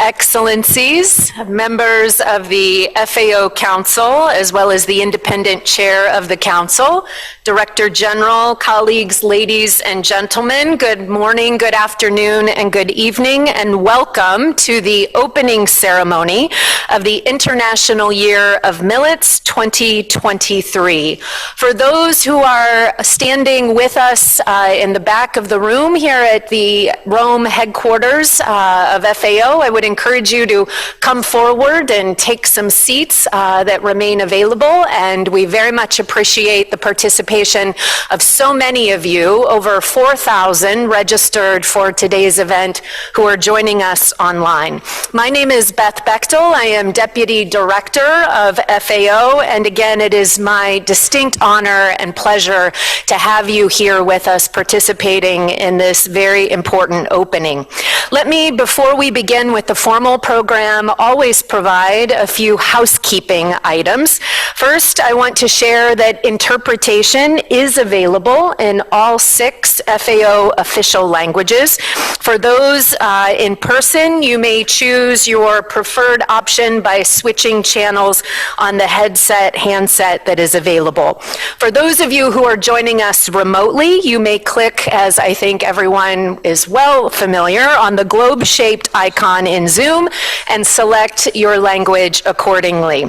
Excellencies, members of the FAO Council, as well as the independent chair of the Council, Director General, colleagues, ladies and gentlemen, good morning, good afternoon, and good evening, and welcome to the opening ceremony of the International Year of Millets 2023. For those who are standing with us in the back of the room here at the Rome headquarters of FAO, I would encourage you to come forward and take some seats that remain available, and we very much appreciate the participation of so many of you, over 4,000 registered for today's event, who are joining us online. My name is Beth Bechtel. I am Deputy Director of FAO, and again, it is my distinct honor and pleasure to have you here with us participating in this very important opening. Let me, before we begin with the formal program, always provide a few housekeeping items. First, I want to share that interpretation is available in all 6 FAO official languages. For those in person, you may choose your preferred option by switching channels on the handset that is available. For those of you who are joining us remotely, you may click, as I think everyone is well familiar, on the globe-shaped icon in Zoom and select your language accordingly.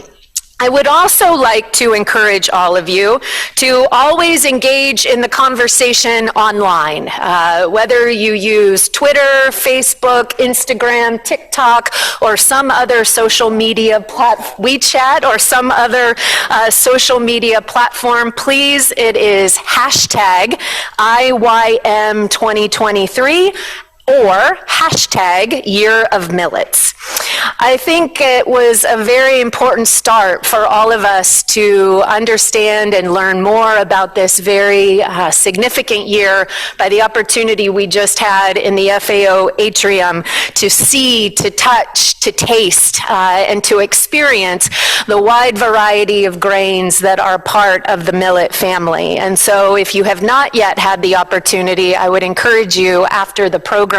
I would also like to encourage all of you to always engage in the conversation online, whether you use Twitter, Facebook, Instagram, TikTok, or some other social media WeChat, or some other social media platform. Please, it is hashtag IYM 2023. Or hashtag Year of Millets. I think it was a very important start for all of us to understand and learn more about this very significant year by the opportunity we just had in the FAO atrium to see, to touch, to taste, and to experience the wide variety of grains that are part of the millet family. And so if you have not yet had the opportunity, I would encourage you after the program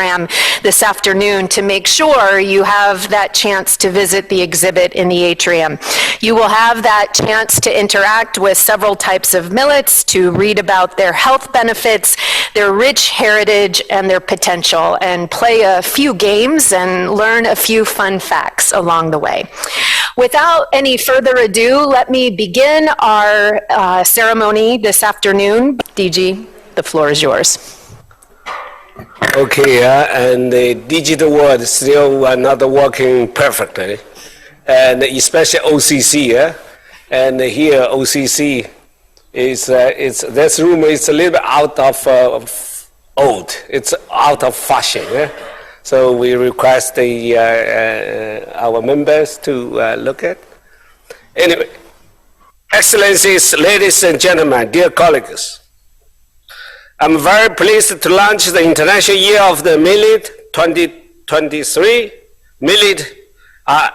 this afternoon to make sure you have that chance to visit the exhibit in the atrium. You will have that chance to interact with several types of millets, to read about their health benefits, their rich heritage, and their potential, and play a few games and learn a few fun facts along the way. Without any further ado, let me begin our ceremony this afternoon. DG, the floor is yours. Okay, and the digital world is still not working perfectly, and especially OCC. And here OCC is this room is a little bit out of old. It's out of fashion. So we request our members to look at. Anyway, Excellencies, ladies and gentlemen, dear colleagues. I'm very pleased to launch the International Year of the Millet 2023. Millet are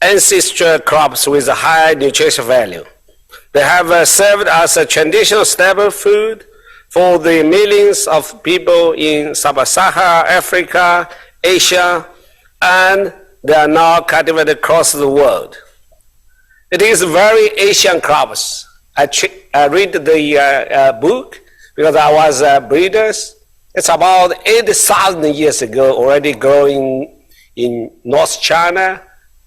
ancestral crops with a high nutritional value. They have served as a traditional staple food for the millions of people in Sub-Saharan Africa, Asia, and they are now cultivated across the world. It is very Asian crops. I read the book because I was a breeder. It's about 8,000 years ago, already growing in North China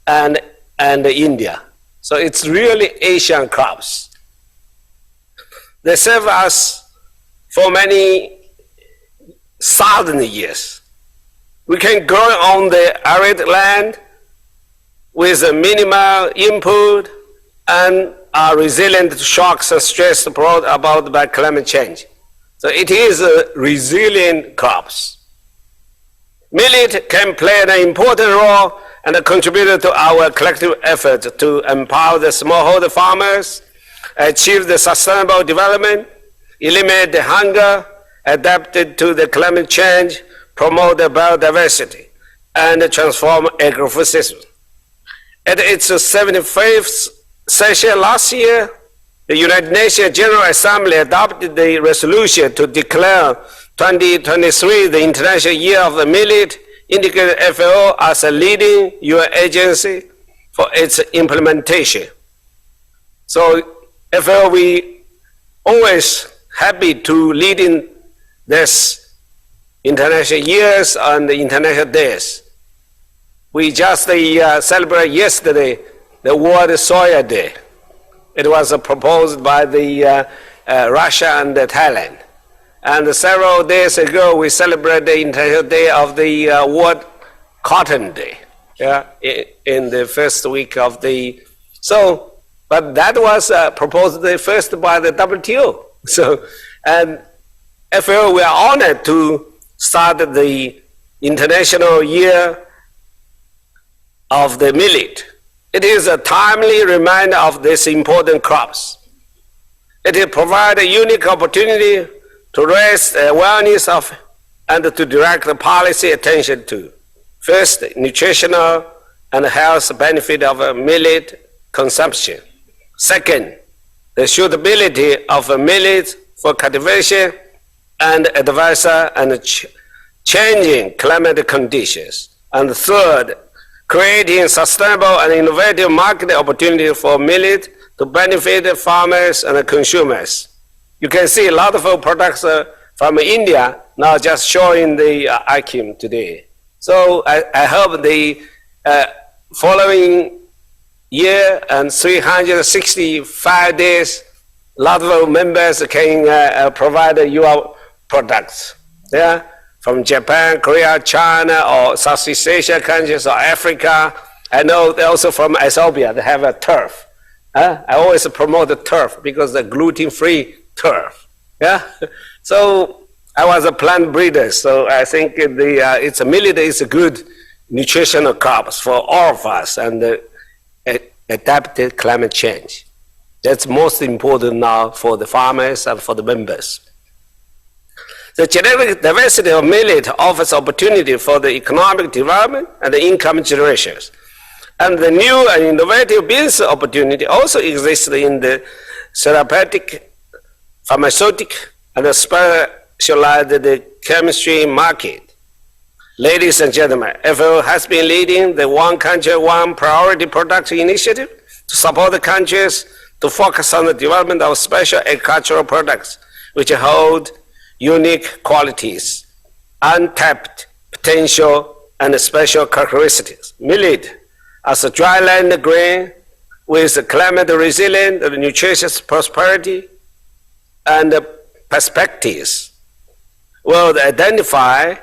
and India. So it's really Asian crops. They serve us for many thousand years. We can grow on the arid land with a minimal input and are resilient to shocks and stress brought about by climate change. So it is a resilient crops. Millet can play an important role and contributed to our collective effort to empower the smallholder farmers, achieve the sustainable development, eliminate the hunger, adapt to the climate change, promote the biodiversity, and transform agri-food systems. At its 75th session last year, the United Nations General Assembly adopted the resolution to declare 2023 the International Year of the Millet, indicated FAO as a leading UN agency for its implementation. So FAO, we always happy to lead in this international years and the international days. We just celebrated yesterday the World Soya Day. It was proposed by the Russia and Thailand. And several days ago, we celebrated the International Day of the World Cotton Day, in the first week of the, so, but that was proposed first by the WTO. So, and FAO, we are honored to start the International Year of the Millet. It is a timely reminder of these important crops. It provides a unique opportunity to raise the awareness of and to direct the policy attention to, first, nutritional and health benefit of millet consumption. Second, the suitability of millet for cultivation and adverse and changing climate conditions. And third, creating sustainable and innovative market opportunity for millet to benefit farmers and consumers. You can see a lot of products from India now just showing the ICAM today. So I hope the following year and 365 days, a lot of members can provide your products. Yeah? From Japan, Korea, China, or Southeast Asia countries, or Africa. I know also from Ethiopia, they have a turf. I always promote the turf because the gluten-free turf. Yeah? So I was a plant breeder, so I think it's a millet is a good nutritional crops for all of us and adapted climate change. That's most important now for the farmers and for the members. The genetic diversity of millet offers opportunity for the economic development and the income generations. And the new and innovative business opportunity also exists in the therapeutic, pharmaceutic, and specialized chemistry market. Ladies and gentlemen, FAO has been leading the One Country, One Priority Product initiative to support the countries to focus on the development of special agricultural products which hold unique qualities, untapped potential, and special characteristics. Millet, as a dryland grain with climate resilient and nutritious prosperity and perspectives, will identify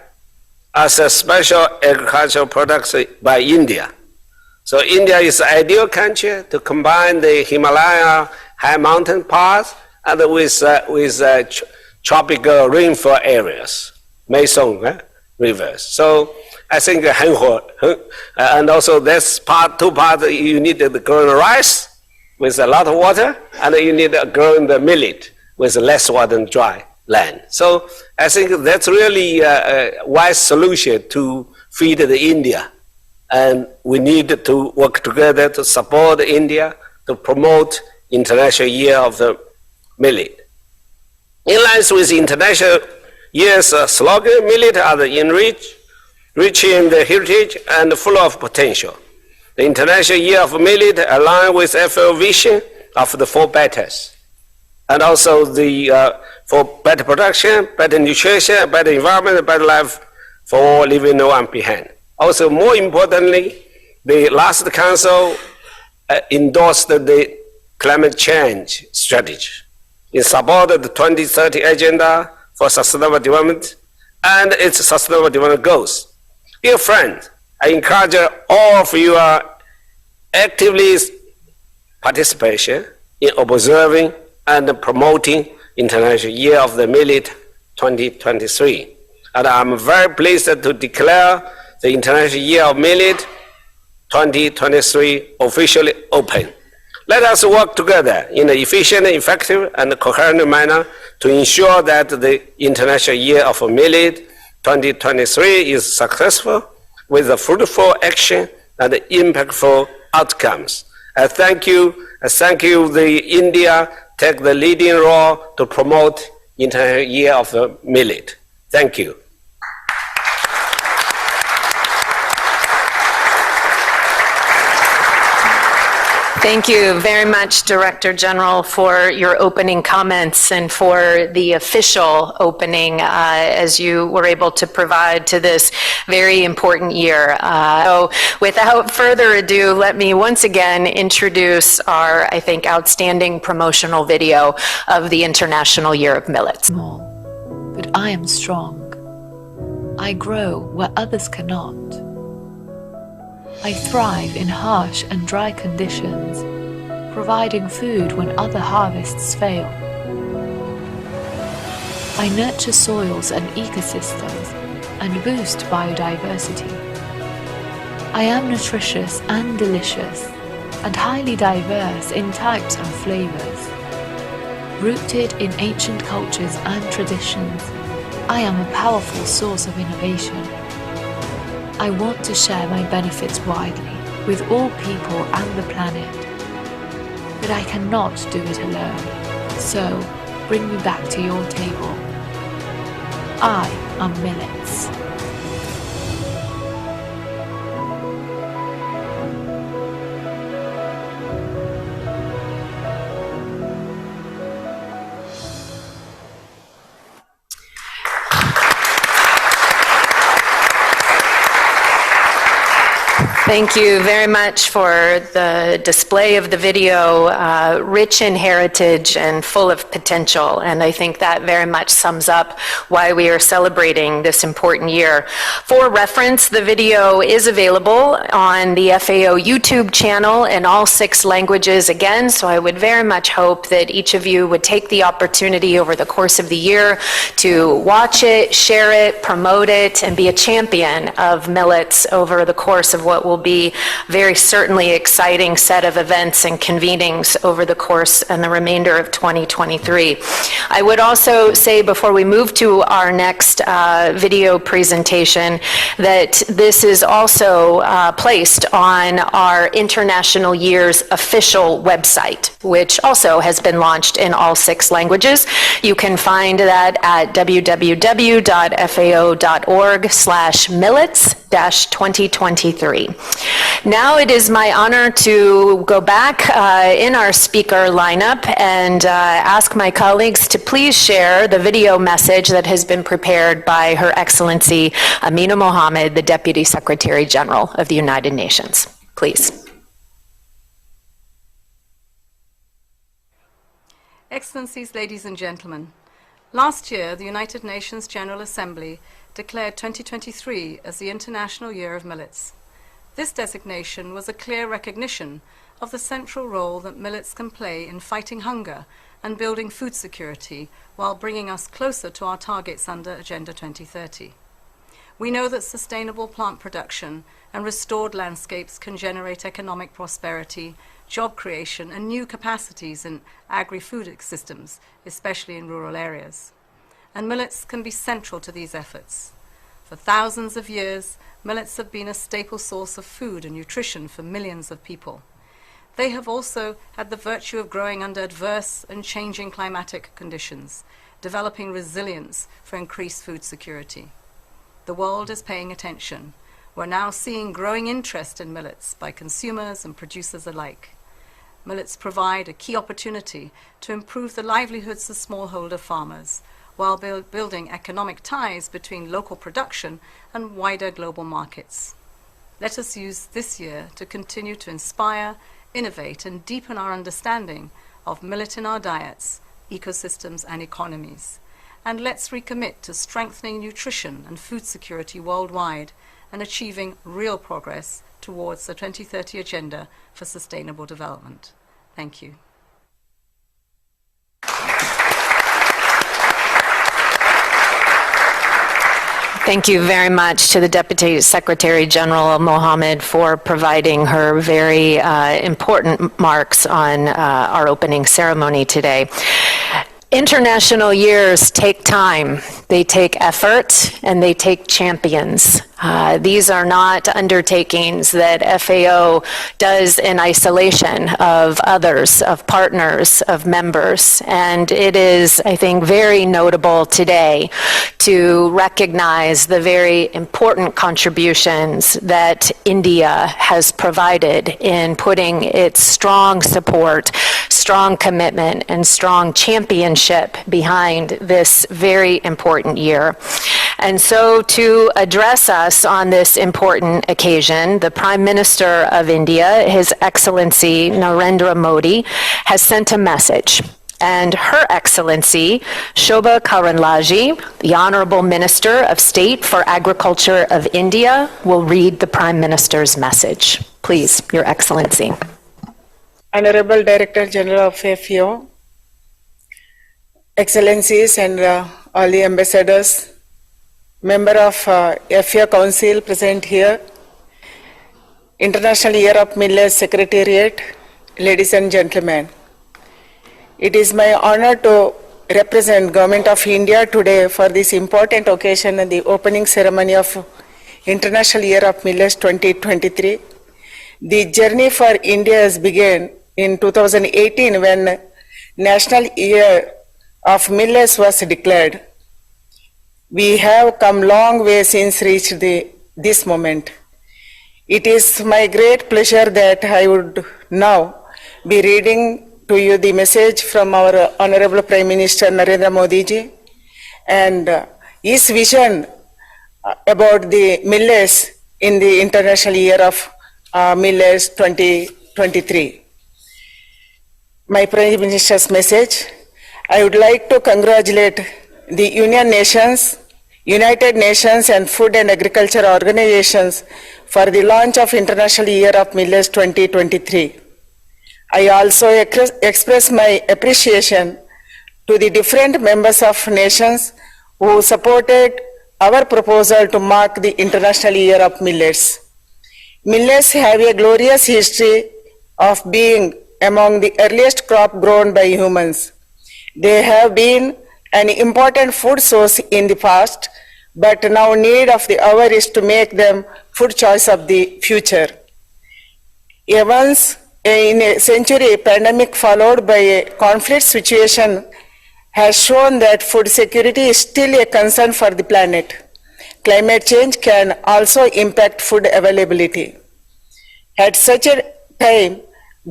as a special agricultural product by India. So India is the ideal country to combine the Himalaya high mountain paths and with tropical rainfall areas, Mekong rivers. So I think and also this two parts you need the growing rice with a lot of water, and you need growing the millet with less water and dry land. So I think that's really a wise solution to feed the India. And we need to work together to support India to promote International Year of the Millet. In line with International Year's slogan, millet are rich in the heritage and full of potential. The International Year of Millet aligns with FAO vision of the four betters, and also for better production, better nutrition, better environment, better life for all living no one behind. Also, more importantly, the last council endorsed the climate change strategy. It supported the 2030 Agenda for Sustainable Development and its Sustainable Development Goals. Dear friends, I encourage all of you actively participation in observing and promoting International Year of the Millet 2023. And I'm very pleased to declare the International Year of Millet 2023 officially open. Let us work together in an efficient, effective, and coherent manner to ensure that the International Year of Millet 2023 is successful with the fruitful action and impactful outcomes. I thank you the India take the leading role to promote International Year of the Millet. Thank you. Thank you very much, Director General, for your opening comments and for the official opening as you were able to provide to this very important year. So without further ado, let me once again introduce our, I think, outstanding promotional video of the International Year of Millets. Small, but I am strong. I grow where others cannot. I thrive in harsh and dry conditions, providing food when other harvests fail. I nurture soils and ecosystems and boost biodiversity. I am nutritious and delicious and highly diverse in types and flavors. Rooted in ancient cultures and traditions, I am a powerful source of innovation. I want to share my benefits widely with all people and the planet. But I cannot do it alone. So, bring me back to your table. I am millets. Thank you very much for the display of the video, rich in heritage and full of potential. And I think that very much sums up why we are celebrating this important year. For reference, the video is available on the FAO YouTube channel in all 6 languages again. So I would very much hope that each of you would take the opportunity over the course of the year to watch it, share it, promote it, and be a champion of millets over the course of what will be very certainly exciting set of events and convenings over the course and the remainder of 2023. I would also say before we move to our next video presentation that this is also placed on our International Year's official website, which also has been launched in all 6 languages. You can find that at www.fao.org/millets-2023. Now it is my honor to go back in our speaker lineup and ask my colleagues to please share the video message that has been prepared by Her Excellency Amina Mohammed, the Deputy Secretary General of the United Nations. Please. Excellencies, ladies and gentlemen, last year the United Nations General Assembly declared 2023 as the International Year of Millets. This designation was a clear recognition of the central role that millets can play in fighting hunger and building food security while bringing us closer to our targets under Agenda 2030. We know that sustainable plant production and restored landscapes can generate economic prosperity, job creation, and new capacities in agri-food systems, especially in rural areas. And millets can be central to these efforts. For thousands of years, millets have been a staple source of food and nutrition for millions of people. They have also had the virtue of growing under adverse and changing climatic conditions, developing resilience for increased food security. The world is paying attention. We're now seeing growing interest in millets by consumers and producers alike. Millets provide a key opportunity to improve the livelihoods of smallholder farmers, while building economic ties between local production and wider global markets. Let us use this year to continue to inspire, innovate, and deepen our understanding of millet in our diets, ecosystems, and economies. And let's recommit to strengthening nutrition and food security worldwide and achieving real progress towards the 2030 Agenda for Sustainable Development. Thank you. Thank you very much to the Deputy Secretary General Mohammed for providing her very important marks on our opening ceremony today. International years take time, they take effort, and they take champions. These are not undertakings that FAO does in isolation of others, of partners, of members. And it is, I think, very notable today to recognize the very important contributions that India has provided in putting its strong support, strong commitment, and strong championship behind this very important year. And so to address us on this important occasion, the Prime Minister of India, His Excellency Narendra Modi, has sent a message. And Her Excellency Shobha Karanlaje, the Honorable Minister of State for Agriculture of India, will read the Prime Minister's message. Please, Your Excellency. Honorable Director General of FAO, Excellencies and all the ambassadors, member of FAO Council present here, International Year of Millets Secretariat, ladies and gentlemen. It is my honor to represent Government of India today for this important occasion and the opening ceremony of International Year of Millets 2023. The journey for India has begun in 2018 when National Year of Millets was declared. We have come long way since reached this moment. It is my great pleasure that I would now be reading to you the message from our Honorable Prime Minister Narendra Modi ji and his vision about the millets in the International Year of Millets 2023. My Prime Minister's message: I would like to congratulate the United Nations and Food and Agriculture Organizations for the launch of International Year of Millets 2023. I also express my appreciation to the different members of nations who supported our proposal to mark the International Year of Millets. Millets have a glorious history of being among the earliest crop grown by humans. They have been an important food source in the past, but now need of the hour is to make them food choice of the future. Once in a century pandemic followed by a conflict situation has shown that food security is still a concern for the planet. Climate change can also impact food availability. At such a time,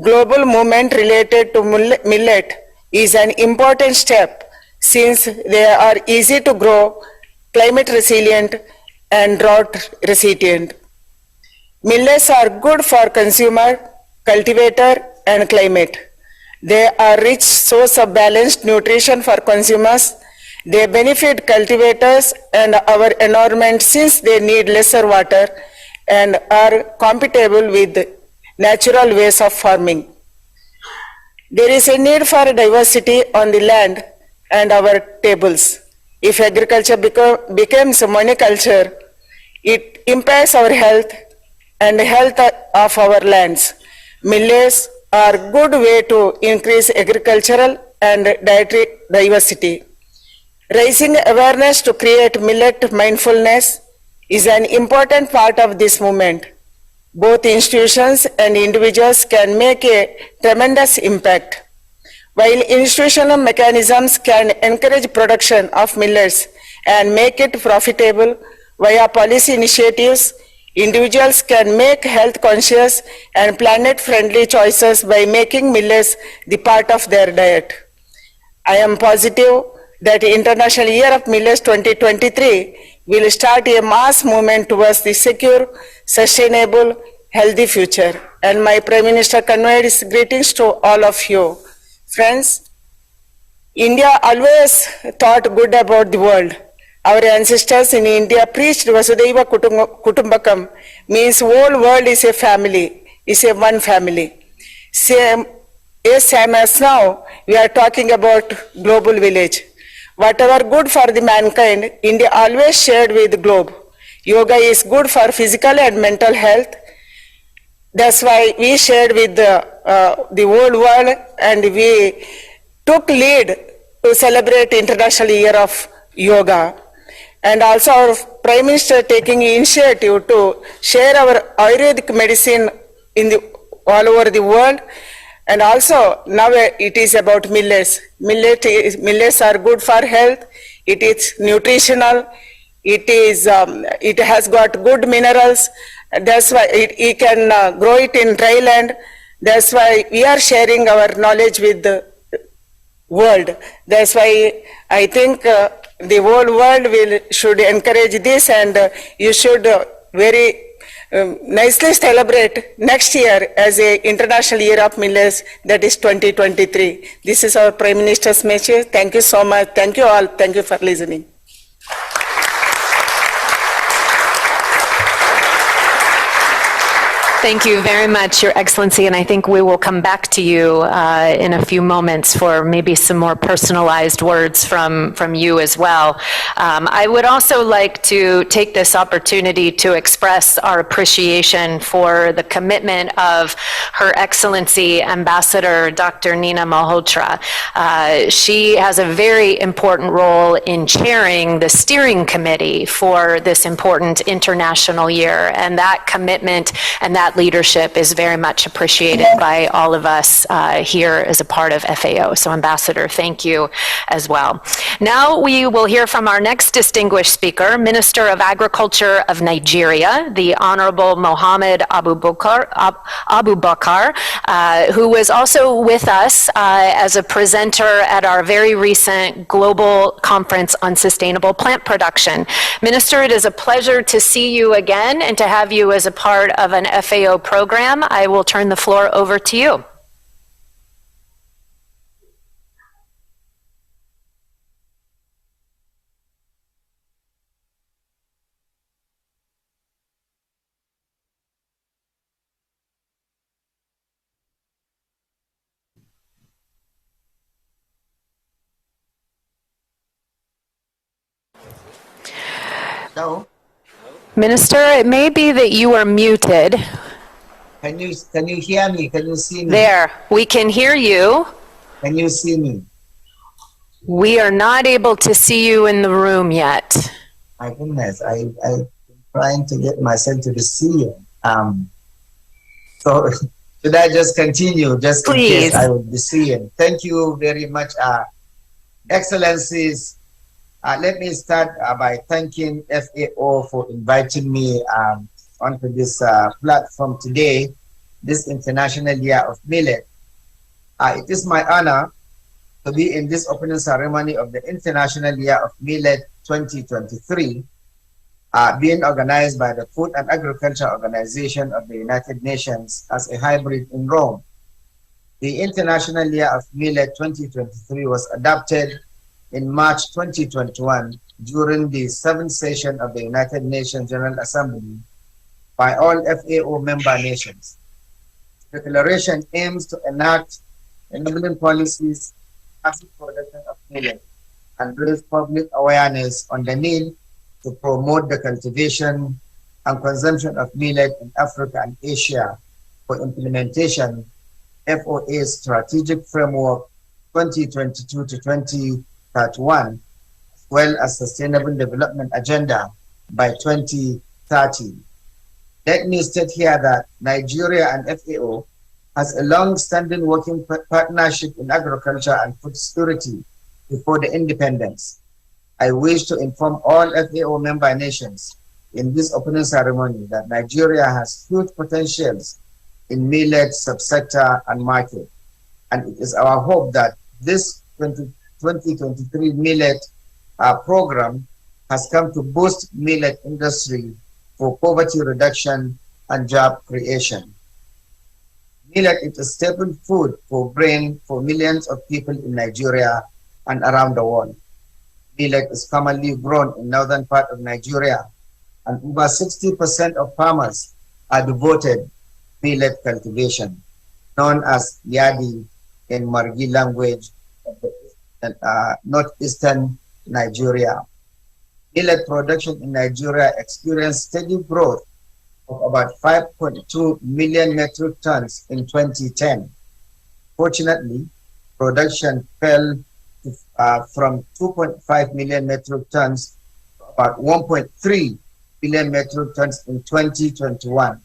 global movement related to millet is an important step since they are easy to grow, climate resilient, and drought resistant. Millets are good for consumer, cultivator, and climate. They are rich source of balanced nutrition for consumers. They benefit cultivators and our environment since they need lesser water and are compatible with natural ways of farming. There is a need for diversity on the land and our tables. If agriculture becomes monoculture, it impacts our health and the health of our lands. Millets are a good way to increase agricultural and dietary diversity. Raising awareness to create millet mindfulness is an important part of this movement. Both institutions and individuals can make a tremendous impact. While institutional mechanisms can encourage production of millets and make it profitable via policy initiatives, individuals can make health-conscious and planet-friendly choices by making millets the part of their diet. I am positive that the International Year of Millets 2023 will start a mass movement towards the secure, sustainable, healthy future. And my Prime Minister conveyed his greetings to all of you. Friends, India always thought good about the world. Our ancestors in India preached Vasudhaiva Kutumbakam, means whole world is a family, is a one family. Same as now, we are talking about global village. Whatever good for the mankind, India always shared with the globe. Yoga is good for physical and mental health. That's why we shared with the whole world, and we took lead to celebrate International Year of Yoga. And also our Prime Minister taking initiative to share our Ayurvedic medicine all over the world. And also now it is about millets. Millets are good for health. It is nutritional. It has got good minerals. That's why it can grow it in dry land. That's why we are sharing our knowledge with the world. That's why I think the whole world should encourage this, and you should very nicely celebrate next year as a International Year of Millets, that is 2023. This is our Prime Minister's message. Thank you so much. Thank you all. Thank you for listening. Thank you very much, Your Excellency, and I think we will come back to you in a few moments for maybe some more personalized words from you as well. I would also like to take this opportunity to express our appreciation for the commitment of Her Excellency Ambassador Dr. Nina Malhotra. She has a very important role in chairing the steering committee for this important international year, and that commitment and that leadership is very much appreciated by all of us here as a part of FAO. So Ambassador, thank you as well. Now we will hear from our next distinguished speaker, Minister of Agriculture of Nigeria, the Honorable Mohammed Abubakar, who was also with us as a presenter at our very recent Global Conference on Sustainable Plant Production. Minister, it is a pleasure to see you again and to have you as a part of an FAO program. I will turn the floor over to you. Hello? Minister, it may be that you are muted. Can you hear me? Can you see me? There, we can hear you. Can you see me? We are not able to see you in the room yet. My goodness, I'm trying to get myself to the scene. So should I just continue just in Please. case I will be seeing? Thank you very much, Excellencies. Let me start by thanking FAO for inviting me onto this platform today, this International Year of Millet. It is my honor to be in this opening ceremony of the International Year of Millet 2023, being organized by the Food and Agriculture Organization of the United Nations as a hybrid in Rome. The International Year of Millet 2023 was adopted in March 2021 during the 7th session of the United Nations General Assembly by all FAO member nations. The declaration aims to enact enabling policies, massive production of millet, and raise public awareness on the need to promote the cultivation and consumption of millet in Africa and Asia for implementation FAO's Strategic Framework 2022 to 2031, as well as Sustainable Development Agenda by 2030. Let me state here that Nigeria and FAO has a long-standing working partnership in agriculture and food security before the independence. I wish to inform all FAO member nations in this opening ceremony that Nigeria has huge potentials in millet subsector and market. And it is our hope that this 2023 millet program has come to boost millet industry for poverty reduction and job creation. Millet is a staple food for grain for millions of people in Nigeria and around the world. Millet is commonly grown in northern part of Nigeria, and over 60% of farmers are devoted to millet cultivation, known as yadi in Margi language of the northeastern Nigeria. Millet production in Nigeria experienced steady growth of about 5.2 million metric tons in 2010. Fortunately, production fell from 2.5 million metric tons to about 1.3 million metric tons in 2021.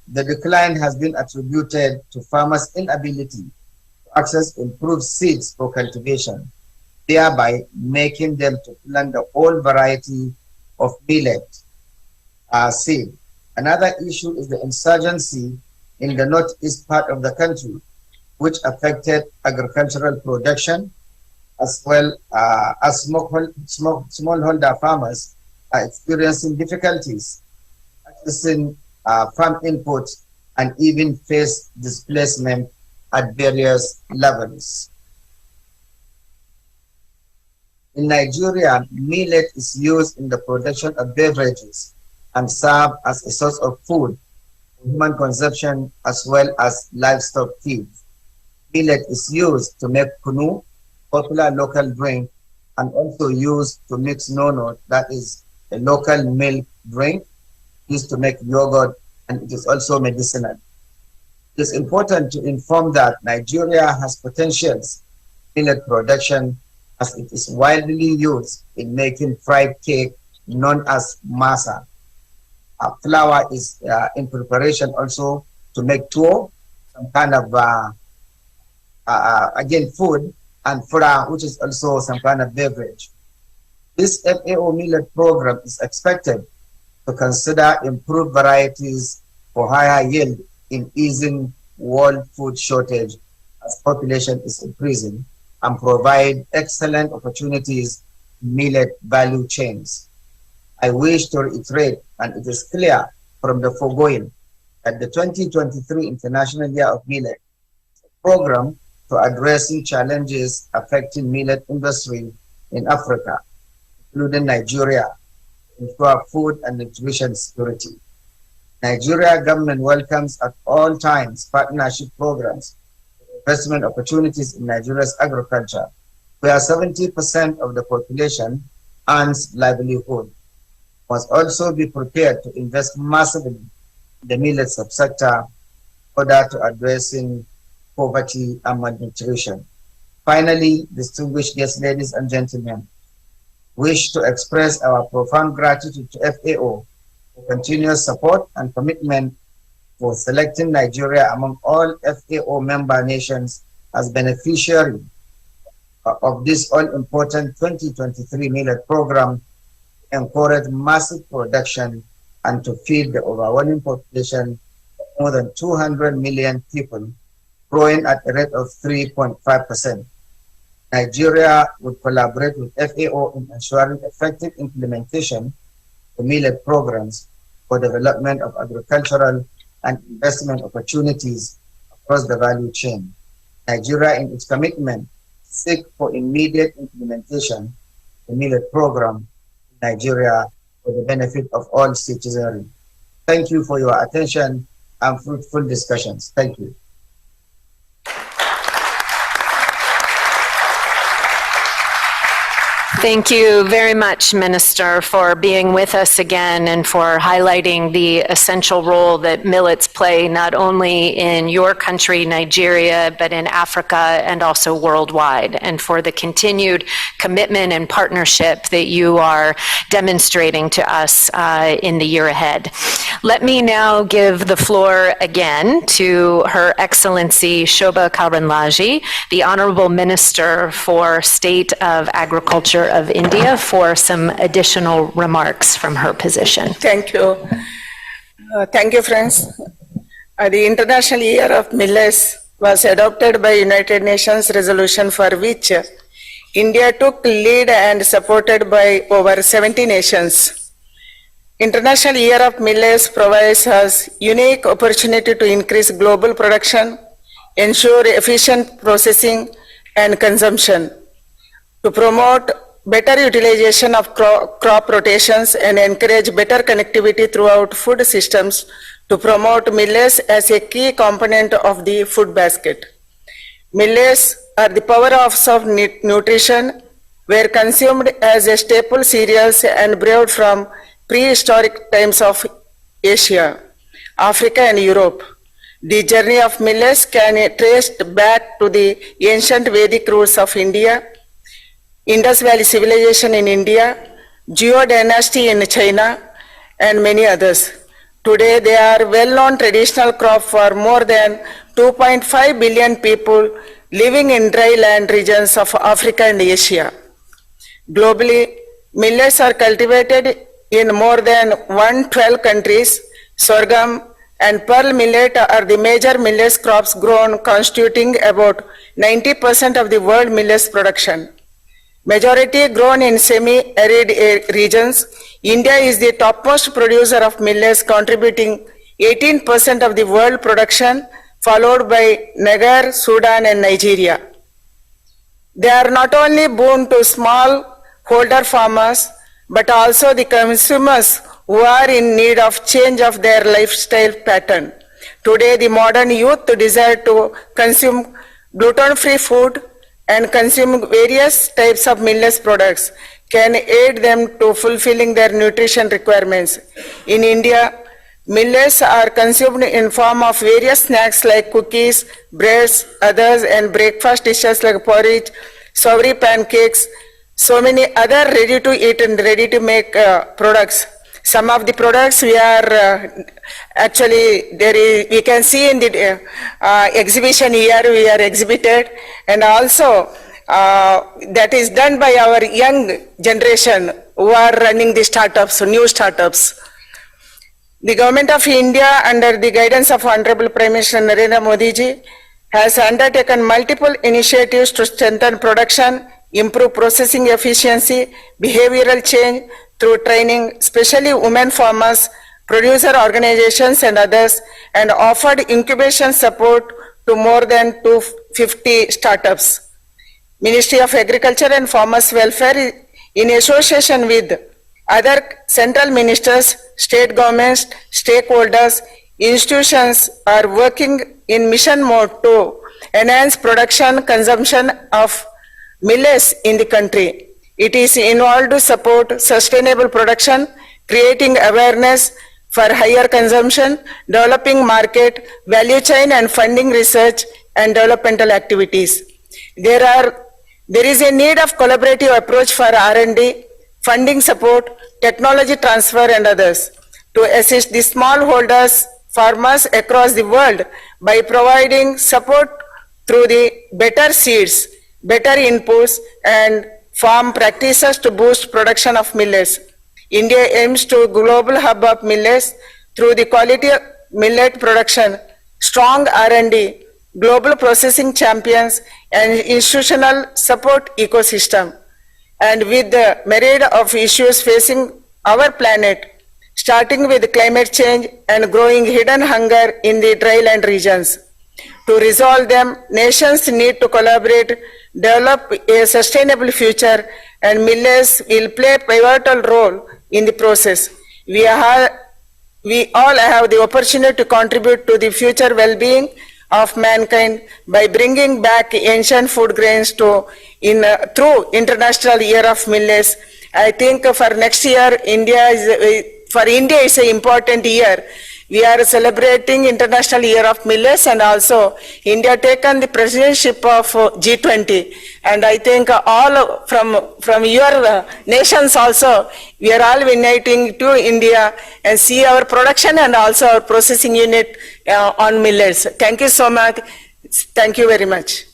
The decline has been attributed to farmers' inability to access improved seeds for cultivation, thereby making them to plant the old variety of millet seed. Another issue is the insurgency in the northeast part of the country, which affected agricultural production, as well as smallholder farmers are experiencing difficulties accessing farm inputs and even face displacement at various levels. In Nigeria, millet is used in the production of beverages and serve as a source of food for human consumption as well as livestock feed. Millet is used to make kunu, popular local drink, and also used to mix nono, that is a local milk drink, used to make yogurt, and it is also medicinal. It is important to inform that Nigeria has potentials in millet production, as it is widely used in making fried cake known as masa. Flour is in preparation also to make tuwo, some kind of again food, and fura, which is also some kind of beverage. This FAO millet program is expected to consider improved varieties for higher yield in easing world food shortage as population is increasing, and provide excellent opportunities in millet value chains. I wish to reiterate, and it is clear from the foregoing, that the 2023 International Year of Millet program to addressing challenges affecting millet industry in Africa, including Nigeria, to ensure food and nutrition security. Nigeria government welcomes at all times partnership programs, investment opportunities in Nigeria's agriculture, where 70% of the population earns livelihood. Must also be prepared to invest massively in the millet subsector in order to addressing poverty and malnutrition. Finally, distinguished guests, ladies and gentlemen, wish to express our profound gratitude to FAO for continuous support and commitment for selecting Nigeria among all FAO member nations as beneficiary of this all-important 2023 millet program, to encourage massive production and to feed the overwhelming population of more than 200 million people, growing at a rate of 3.5%. Nigeria would collaborate with FAO in ensuring effective implementation of millet programs for development of agricultural and investment opportunities across the value chain. Nigeria, in its commitment, seek for immediate implementation of the millet program in Nigeria for the benefit of all citizenry. Thank you for your attention and fruitful discussions. Thank you. Thank you very much, Minister, for being with us again and for highlighting the essential role that millets play not only in your country, Nigeria, but in Africa and also worldwide, and for the continued commitment and partnership that you are demonstrating to us in the year ahead. Let me now give the floor again to Her Excellency Shobha Karanlaje, the Honorable Minister for State of Agriculture of India, for some additional remarks from her position. Thank you. Thank you, friends. The International Year of Millets was adopted by United Nations resolution for which India took lead and supported by over 70 nations. International Year of Millets provides us unique opportunity to increase global production, ensure efficient processing and consumption, to promote better utilization of crop rotations and encourage better connectivity throughout food systems, to promote millets as a key component of the food basket. Millets are the powerhouse of nutrition were consumed as a staple cereals and brewed from prehistoric times of Asia, Africa, and Europe. The journey of millets can be traced back to the ancient Vedic roots of India, Indus Valley civilization in India, Zhou dynasty in China, and many others. Today, they are well-known traditional crop for more than 2.5 billion people living in dry land regions of Africa and Asia. Globally, millets are cultivated in more than 112 countries. Sorghum and pearl millet are the major millets crops grown, constituting about 90% of the world millets production. Majority grown in semi-arid regions, India is the topmost producer of millets, contributing 18% of the world production, followed by Niger, Sudan, and Nigeria. They are not only boon to small holder farmers, but also the consumers who are in need of change of their lifestyle pattern. Today, the modern youth desire to consume gluten-free food and consume various types of millets products can aid them to fulfilling their nutrition requirements. In India, millets are consumed in form of various snacks like cookies, breads, others, and breakfast dishes like porridge, savory pancakes, so many other ready-to-eat and ready-to-make products. Some of the products we are we can see in the exhibition here we are exhibited, and also that is done by our young generation who are running the startups, new startups. The Government of India, under the guidance of Honorable Prime Minister Narendra Modi ji, has undertaken multiple initiatives to strengthen production, improve processing efficiency, behavioral change through training, especially women farmers, producer organizations and others, and offered incubation support to more than 250 startups. Ministry of Agriculture and Farmers Welfare, in association with other central ministers, state governments, stakeholders, institutions are working in mission mode to enhance production consumption of millets in the country. It is involved to support sustainable production, creating awareness for higher consumption, developing market, value chain, and funding research and developmental activities. There is a need of collaborative approach for R&D, funding support, technology transfer, and others to assist the smallholders, farmers across the world by providing support through the better seeds, better inputs, and farm practices to boost production of millets. India aims to global hub of millets through the quality of millet production, strong R&D, global processing champions, and institutional support ecosystem. And with the myriad of issues facing our planet, starting with climate change and growing hidden hunger in the dryland regions. To resolve them, nations need to collaborate, develop a sustainable future, and millets will play a pivotal role in the process. We all have the opportunity to contribute to the future well-being of mankind by bringing back ancient food grains through International Year of Millets. I think for next year, India is an important year. We are celebrating International Year of Millets, and also India taken the presidency of G20. And I think all from your nations also, we are all uniting to India and see our production and also our processing unit on millets. Thank you so much. Thank you very much.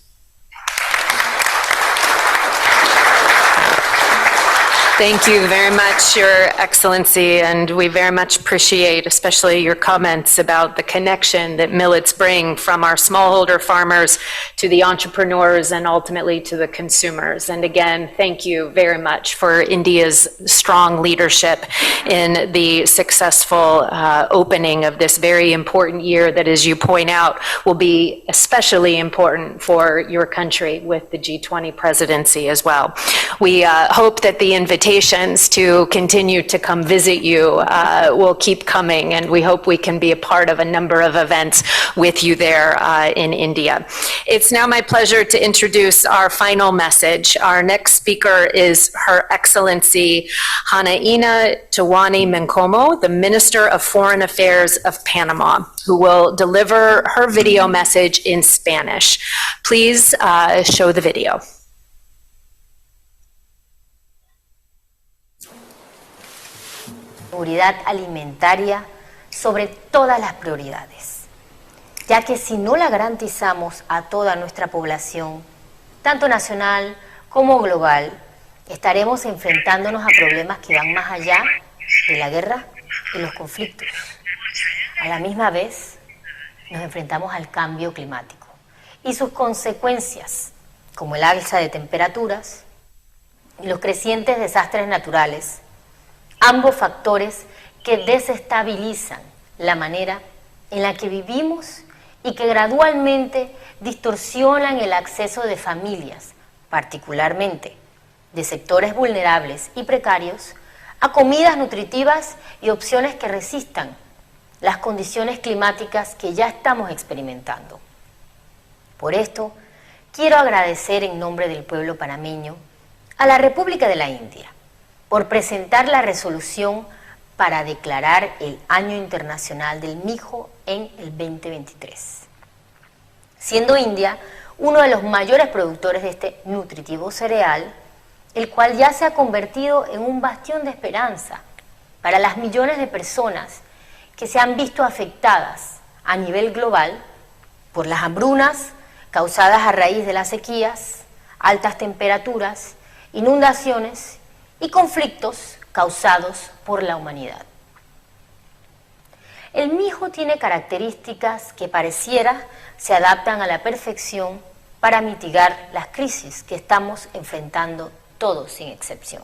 Thank you very much, Your Excellency, and we very much appreciate especially your comments about the connection that millets bring from our smallholder farmers to the entrepreneurs and ultimately to the consumers. And again, thank you very much for India's strong leadership in the successful opening of this very important year that, as you point out, will be especially important for your country with the G20 presidency as well. We hope that the invitation invitations to continue to come visit you will keep coming, and we hope we can be a part of a number of events with you there in India. It's now my pleasure to introduce our final message. Our next speaker is Her Excellency Hanaina Tawani Menkomo, the Minister of Foreign Affairs of Panama, who will deliver her video message in Spanish. Please show the video. Seguridad alimentaria sobre todas las prioridades, ya que si no la garantizamos a toda nuestra población, tanto nacional como global, estaremos enfrentándonos a problemas que van más allá de la guerra y los conflictos. A la misma vez, nos enfrentamos al cambio climático y sus consecuencias, como el alza de temperaturas y los crecientes desastres naturales, ambos factores que desestabilizan la manera en la que vivimos y que gradualmente distorsionan el acceso de familias, particularmente de sectores vulnerables y precarios, a comidas nutritivas y opciones que resistan las condiciones climáticas que ya estamos experimentando. Por esto, quiero agradecer en nombre del pueblo panameño a la República de la India por presentar la resolución para declarar el Año Internacional del Mijo en el 2023. Siendo India uno de los mayores productores de este nutritivo cereal, el cual ya se ha convertido en un bastión de esperanza para las millones de personas que se han visto afectadas a nivel global por las hambrunas causadas a raíz de las sequías, altas temperaturas, inundaciones y conflictos causados por la humanidad. El mijo tiene características que pareciera se adaptan a la perfección para mitigar las crisis que estamos enfrentando todos sin excepción.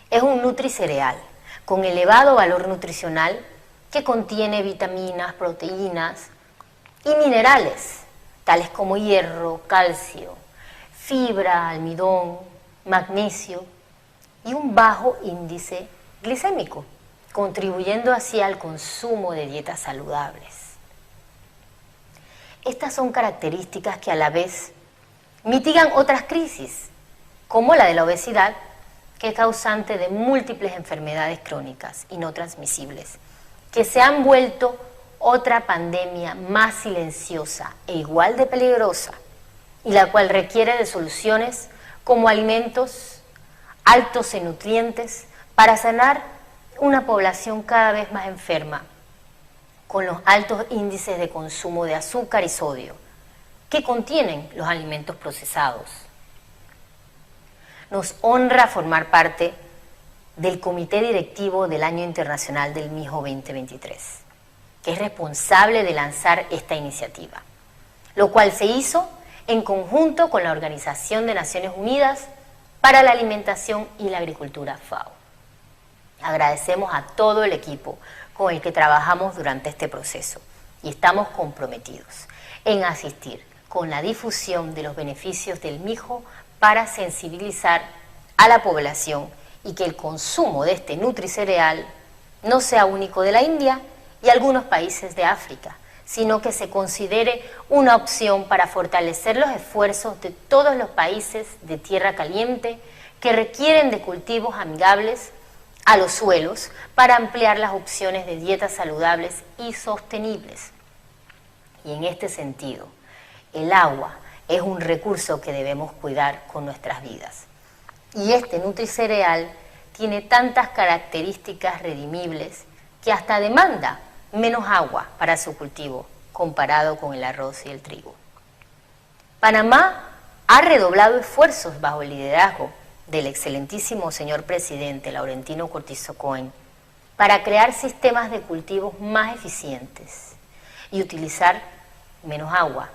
Es un nutricereal con elevado valor nutricional que contiene vitaminas, proteínas y minerales, tales como hierro, calcio, fibra, almidón, magnesio y un bajo índice glicémico, contribuyendo así al consumo de dietas saludables. Estas son características que a la vez mitigan otras crisis, como la de la obesidad, que es causante de múltiples enfermedades crónicas y no transmisibles, que se han vuelto otra pandemia más silenciosa e igual de peligrosa, y la cual requiere de soluciones como alimentos altos en nutrientes para sanar una población cada vez más enferma, con los altos índices de consumo de azúcar y sodio que contienen los alimentos procesados. Nos honra formar parte del Comité Directivo del Año Internacional del Mijo 2023, que es responsable de lanzar esta iniciativa, lo cual se hizo en conjunto con la Organización de Naciones Unidas para la Alimentación y la Agricultura, FAO. Agradecemos a todo el equipo con el que trabajamos durante este proceso y estamos comprometidos en asistir con la difusión de los beneficios del mijo para sensibilizar a la población y que el consumo de este nutricereal no sea único de la India y algunos países de África, sino que se considere una opción para fortalecer los esfuerzos de todos los países de tierra caliente que requieren de cultivos amigables a los suelos para ampliar las opciones de dietas saludables y sostenibles. Y en este sentido, el agua es un recurso que debemos cuidar con nuestras vidas. Y este nutricereal tiene tantas características redimibles que hasta demanda menos agua para su cultivo comparado con el arroz y el trigo. Panamá ha redoblado esfuerzos bajo el liderazgo del excelentísimo señor presidente Laurentino Cortizo Cohen para crear sistemas de cultivos más eficientes y utilizar menos agua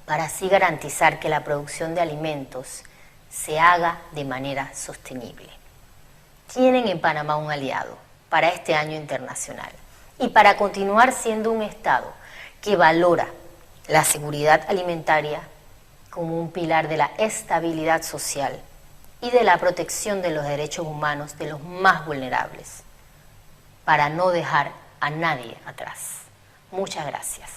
para así garantizar que la producción de alimentos se haga de manera sostenible. Tienen en Panamá un aliado para este año internacional y para continuar siendo un Estado que valora la seguridad alimentaria como un pilar de la estabilidad social y de la protección de los derechos humanos de los más vulnerables, para no dejar a nadie atrás. Muchas gracias.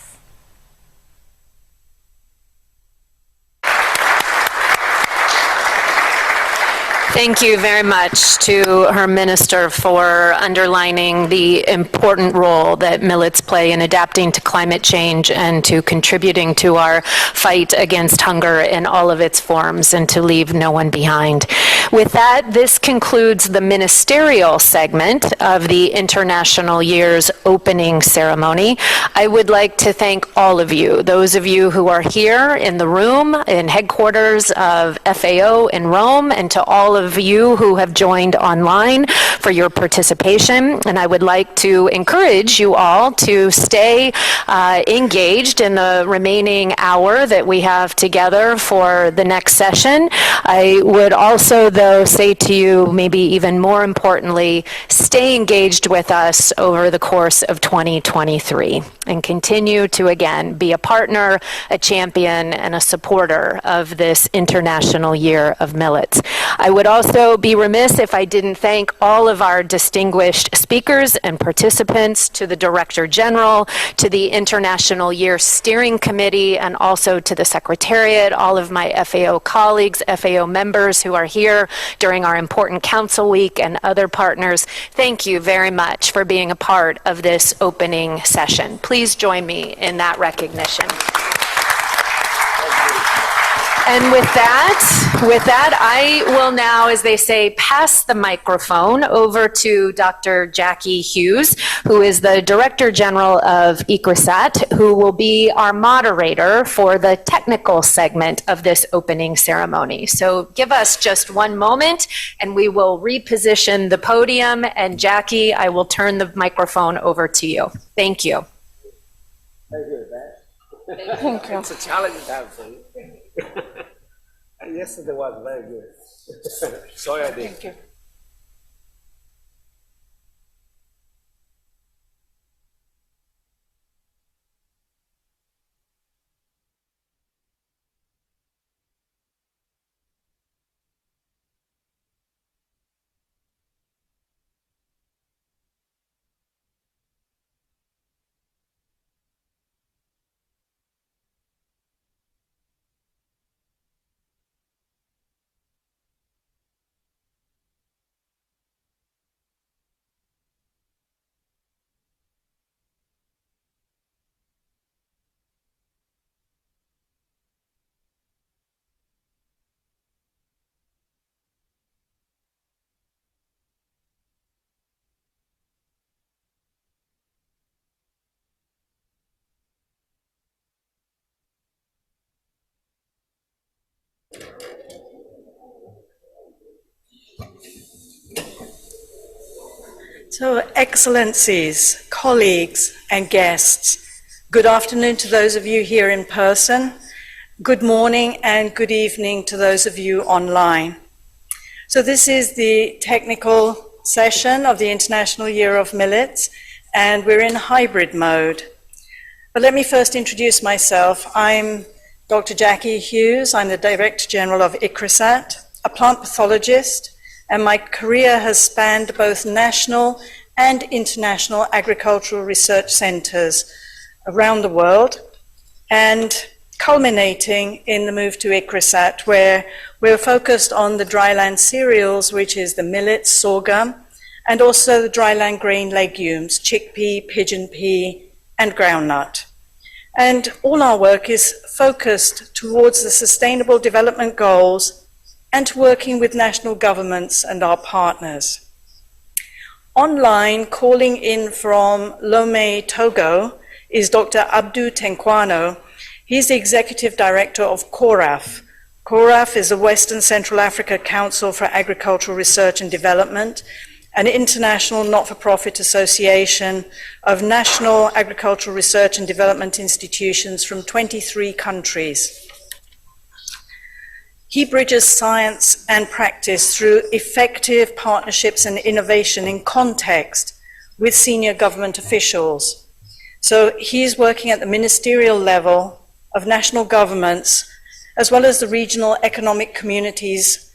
Thank you very much to her minister for underlining the important role that millets play in adapting to climate change and to contributing to our fight against hunger in all of its forms and to leave no one behind. With that, this concludes the ministerial segment of the International Year's opening ceremony. I would like to thank all of you, those of you who are here in the room in headquarters of FAO in Rome, and to all of you who have joined online for your participation. And I would like to encourage you all to stay engaged in the remaining hour that we have together for the next session. I would also, though, say to you, maybe even more importantly, stay engaged with us over the course of 2023 and continue to, again, be a partner, a champion, and a supporter of this International Year of Millets. I would also be remiss if I didn't thank all of our distinguished speakers and participants, to the Director General, to the International Year Steering Committee, and also to the Secretariat, all of my FAO colleagues, FAO members who are here during our important Council Week, and other partners. Thank you very much for being a part of this opening session. Please join me in that recognition. And with that, I will now, as they say, pass the microphone over to Dr. Jackie Hughes, who is the Director General of ICRISAT, who will be our moderator for the technical segment of this opening ceremony. So give us just one moment, and we will reposition the podium. And Jackie, I will turn the microphone over to you. Thank you. Thank you, Thank you. It's a challenging time for you. Yesterday was very good. Sorry I did. Thank you. So, Excellencies, colleagues, and guests, good afternoon to those of you here in person, good morning and good evening to those of you online. So this is the technical session of the International Year of Millets, and we're in hybrid mode. But let me first introduce myself. I'm Dr. Jackie Hughes. I'm the Director General of ICRISAT, a plant pathologist, and my career has spanned both national and international agricultural research centers around the world, and culminating in the move to ICRISAT, where we're focused on the dryland cereals, which is the millet, sorghum, and also the dryland grain legumes, chickpea, pigeon pea, and groundnut. And all our work is focused towards the Sustainable Development Goals and to working with national governments and our partners. Online, calling in from Lomé, Togo, is Dr. Abdou Tenkwano. He's the Executive Director of CORAF. CORAF is the Western Central Africa Council for Agricultural Research and Development, an international not-for-profit association of national agricultural research and development institutions from 23 countries. He bridges science and practice through effective partnerships and innovation in context with senior government officials. So he's working at the ministerial level of national governments, as well as the regional economic communities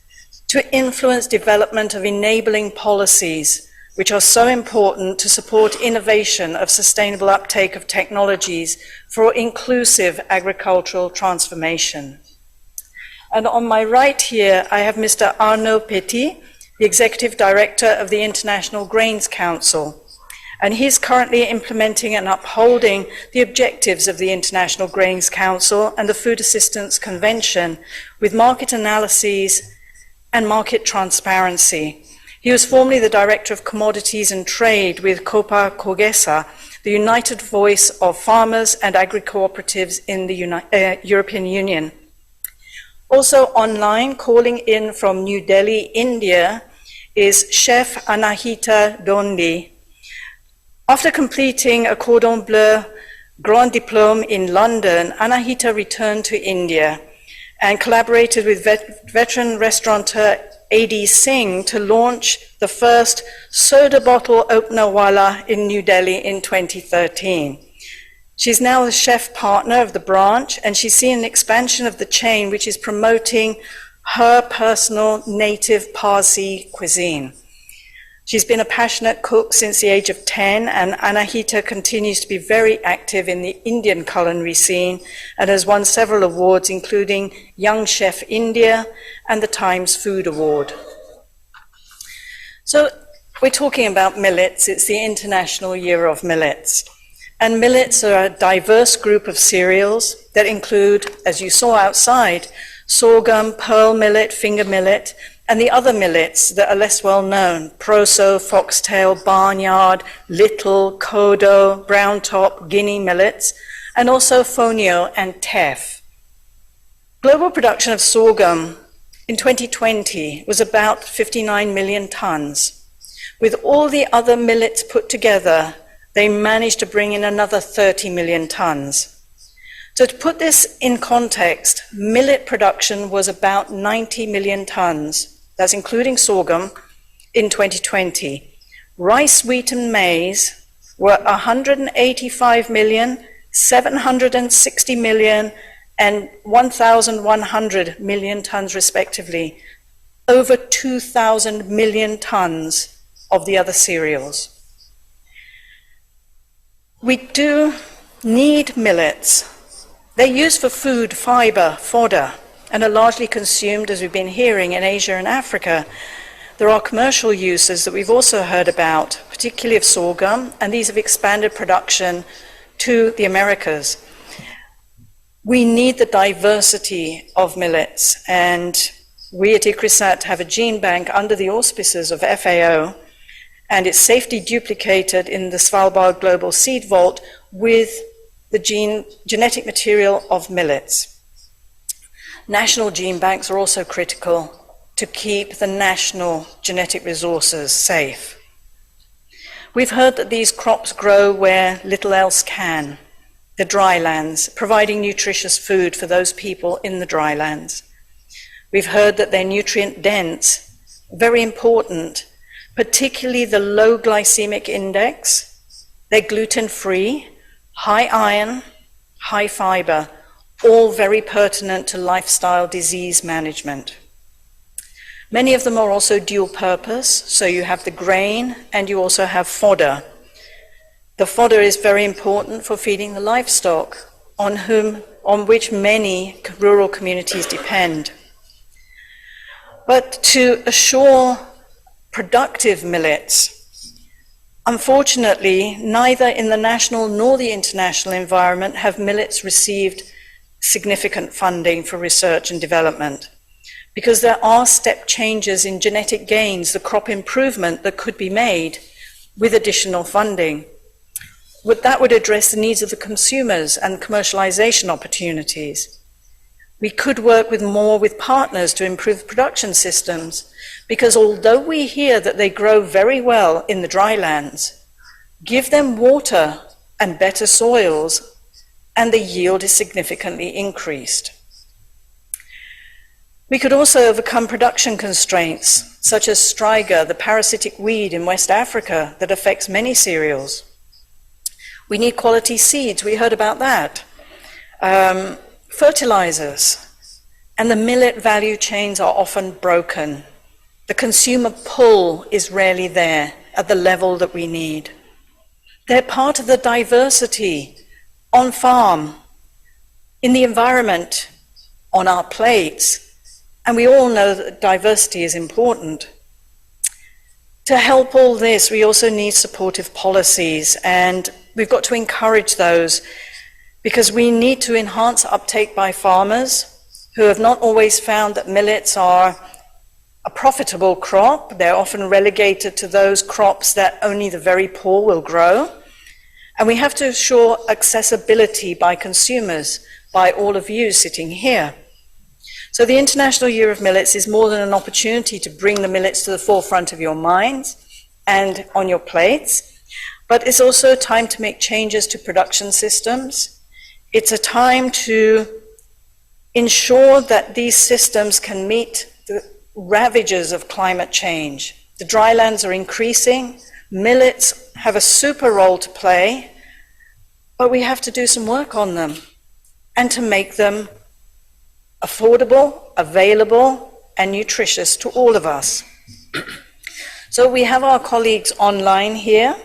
to influence development of enabling policies which are so important to support innovation of sustainable uptake of technologies for inclusive agricultural transformation. And on my right here, I have Mr. Arnaud Petit, the Executive Director of the International Grains Council. And he's currently implementing and upholding the objectives of the International Grains Council and the Food Assistance Convention with market analyses and market transparency. He was formerly the Director of Commodities and Trade with Copa Cogesa, the united voice of farmers and agri-cooperatives in the European Union. Also online, calling in from New Delhi, India, is Chef Anahita Dondi. After completing a Cordon Bleu Grand Diplôme in London, Anahita returned to India and collaborated with veteran restaurateur A.D. Singh to launch the first soda bottle opener wala in New Delhi in 2013. She's now the chef partner of the branch, and she's seen an expansion of the chain which is promoting her personal native Parsi cuisine. She's been a passionate cook since the age of 10, and Anahita continues to be very active in the Indian culinary scene and has won several awards, including Young Chef India and the Times Food Award. So we're talking about millets. It's the International Year of Millets. And millets are a diverse group of cereals that include, as you saw outside, sorghum, pearl millet, finger millet, and the other millets that are less well known: proso, foxtail, barnyard, little, kodo, brown top, guinea millets, and also fonio and teff. Global production of sorghum in 2020 was about 59 million tons. With all the other millets put together, they managed to bring in another 30 million tons. So to put this in context, millet production was about 90 million tons. That's including sorghum, in 2020. Rice, wheat, and maize were 185 million, 760 million, and 1,100 million tons respectively. Over 2,000 million tons of the other cereals. We do need millets. They're used for food, fiber, fodder, and are largely consumed, as we've been hearing, in Asia and Africa. There are commercial uses that we've also heard about, particularly of sorghum, and these have expanded production to the Americas. We need the diversity of millets, and we at ICRISAT have a gene bank under the auspices of FAO, and it's safely duplicated in the Svalbard Global Seed Vault with the genetic material of millets. National gene banks are also critical to keep the national genetic resources safe. We've heard that these crops grow where little else can, the drylands, providing nutritious food for those people in the drylands. We've heard that they're nutrient dense, very important, particularly the low glycemic index. They're gluten-free, high iron, high fiber, all very pertinent to lifestyle disease management. Many of them are also dual purpose, so you have the grain and you also have fodder. The fodder is very important for feeding the livestock, on which many rural communities depend. But to assure productive millets, unfortunately, neither in the national nor the international environment have millets received significant funding for research and development, because there are step changes in genetic gains, the crop improvement that could be made with additional funding. That would address the needs of the consumers and commercialization opportunities. We could work more with partners to improve production systems, because although we hear that they grow very well in the drylands, give them water and better soils, and the yield is significantly increased. We could also overcome production constraints, such as striga, the parasitic weed in West Africa that affects many cereals. We need quality seeds, we heard about that. Fertilizers, and the millet value chains are often broken. The consumer pull is rarely there at the level that we need. They're part of the diversity on farm, in the environment, on our plates, and we all know that diversity is important. To help all this, we also need supportive policies, and we've got to encourage those because we need to enhance uptake by farmers who have not always found that millets are a profitable crop. They're often relegated to those crops that only the very poor will grow. And we have to ensure accessibility by consumers, by all of you sitting here. So the International Year of Millets is more than an opportunity to bring the millets to the forefront of your minds and on your plates, but it's also a time to make changes to production systems. It's a time to ensure that these systems can meet the ravages of climate change. The drylands are increasing, millets have a super role to play, but we have to do some work on them and to make them affordable, available, and nutritious to all of us. So we have our colleagues online here,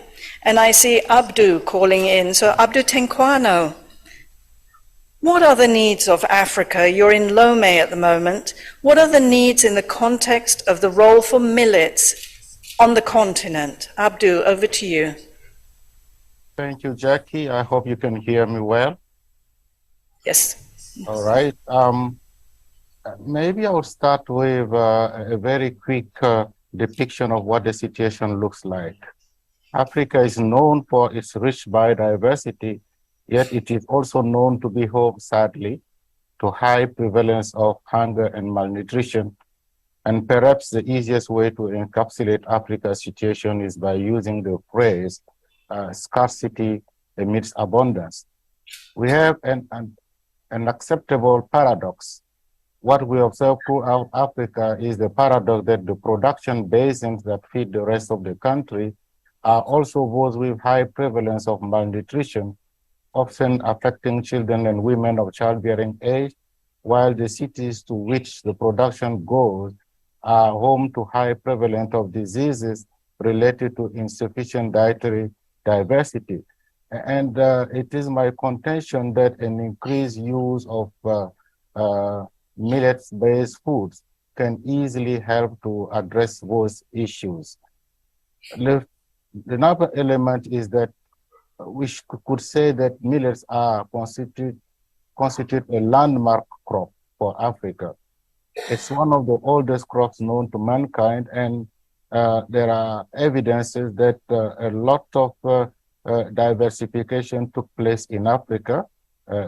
and I see Abdu calling in. So Abdu Tenkwano, what are the needs of Africa? You're in Lome at the moment. What are the needs in the context of the role for millets on the continent? Abdu, over to you. Thank you, Jackie. I hope you can hear me well. Yes. All right. Maybe I'll start with a very quick depiction of what the situation looks like. Africa is known for its rich biodiversity, yet it is also known to be home, sadly, to high prevalence of hunger and malnutrition. And perhaps the easiest way to encapsulate Africa's situation is by using the phrase scarcity amidst abundance. We have an acceptable paradox. What we observe throughout Africa is the paradox that the production basins that feed the rest of the country are also those with high prevalence of malnutrition, often affecting children and women of childbearing age, while the cities to which the production goes are home to high prevalence of diseases related to insufficient dietary diversity. And it is my contention that an increased use of millets-based foods can easily help to address those issues. Another element is that we could say that millets are constitute a landmark crop for Africa. It's one of the oldest crops known to mankind, and there are evidences that a lot of diversification took place in Africa,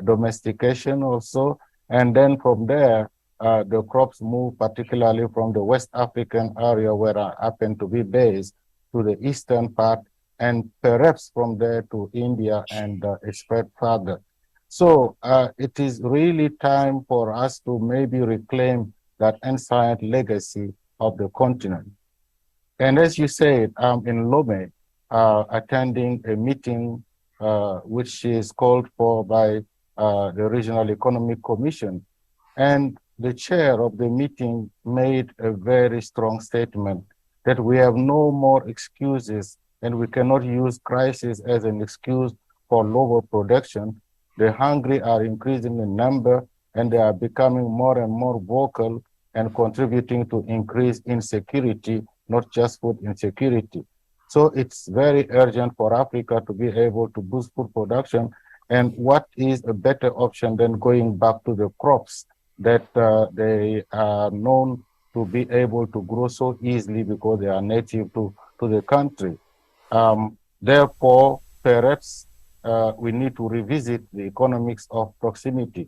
domestication also, and then from there, the crops moved particularly from the West African area where I happen to be based to the eastern part, and perhaps from there to India and spread further. So it is really time for us to maybe reclaim that ancient legacy of the continent. And as you said, I'm in Lome, attending a meeting which is called for by the Regional Economic Commission. And the chair of the meeting made a very strong statement that we have no more excuses and we cannot use crisis as an excuse for lower production. The hungry are increasing in number and they are becoming more and more vocal and contributing to increased insecurity, not just food insecurity. So it's very urgent for Africa to be able to boost food production. And what is a better option than going back to the crops that they are known to be able to grow so easily because they are native to the country. Therefore, perhaps we need to revisit the economics of proximity.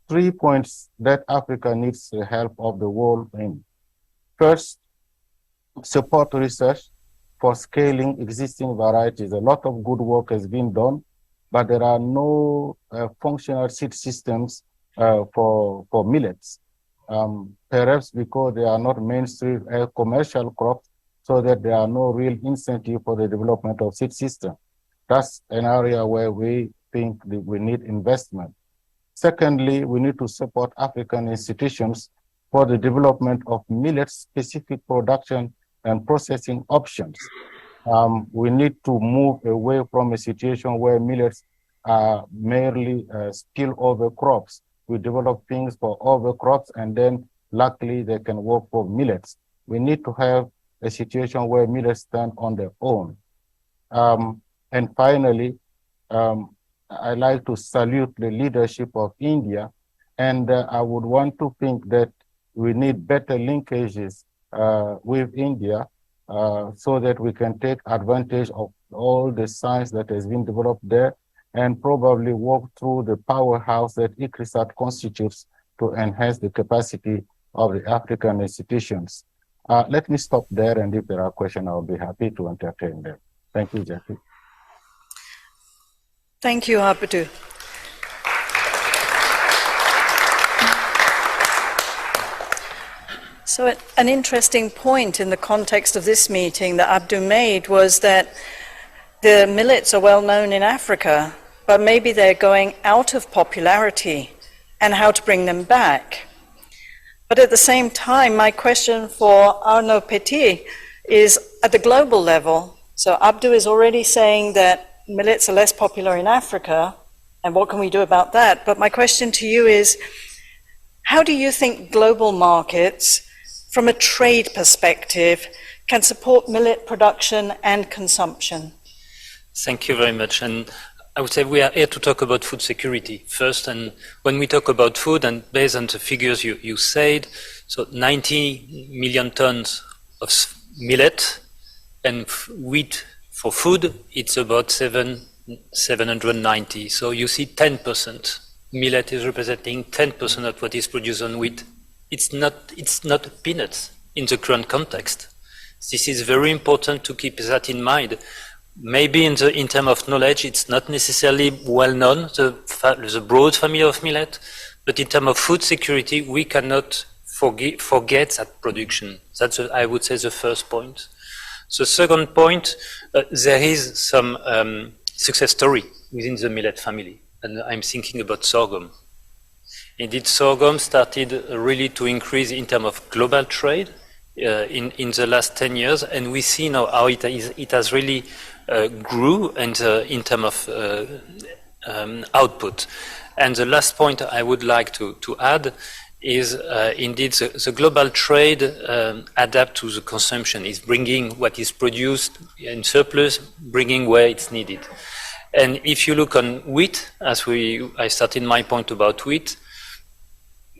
3 points that Africa needs the help of the world in. First, support research for scaling existing varieties. A lot of good work has been done, but there are no functional seed systems for millets. Perhaps because they are not mainstream commercial crops, so that there are no real incentive for the development of seed system. That's an area where we think that we need investment. Secondly, we need to support African institutions for the development of millet-specific production and processing options. We need to move away from a situation where millets are merely spillover crops. We develop things for overcrops, and then luckily they can work for millets. We need to have a situation where millets stand on their own. And finally, I like to salute the leadership of India, and I would want to think that we need better linkages with India so that we can take advantage of all the science that has been developed there and probably walk through the powerhouse that ICRISAT constitutes to enhance the capacity of the African institutions. Let me stop there, and if there are questions, I'll be happy to entertain them. Thank you, Jackie. Thank you, Apertura. So an interesting point in the context of this meeting that Abdu made was that the millets are well known in Africa, but maybe they're going out of popularity, and how to bring them back. But at the same time, my question for Arnaud Petit is at the global level. So Abdu is already saying that millets are less popular in Africa, and what can we do about that? But my question to you is, how do you think global markets, from a trade perspective, can support millet production and consumption? Thank you very much. And I would say we are here to talk about food security first. And when we talk about food, and based on the figures you said, so 90 million tons of millet, and wheat for food, it's about 790. So you see 10%. Millet is representing 10% of what is produced on wheat. It's not peanuts in the current context. This is very important to keep that in mind. Maybe in terms of knowledge, it's not necessarily well known, the broad family of millet, but in terms of food security, we cannot forget that production. That's, I would say, the first point. The second point, there is some success story within the millet family, and I'm thinking about sorghum. Indeed, sorghum started really to increase in terms of global trade in the last 10 years, and we see now how it has really grew and in terms of output. And the last point I would like to add is indeed the global trade adapt to the consumption, is bringing what is produced in surplus, bringing where it's needed. And if you look on wheat, as I started my point about wheat,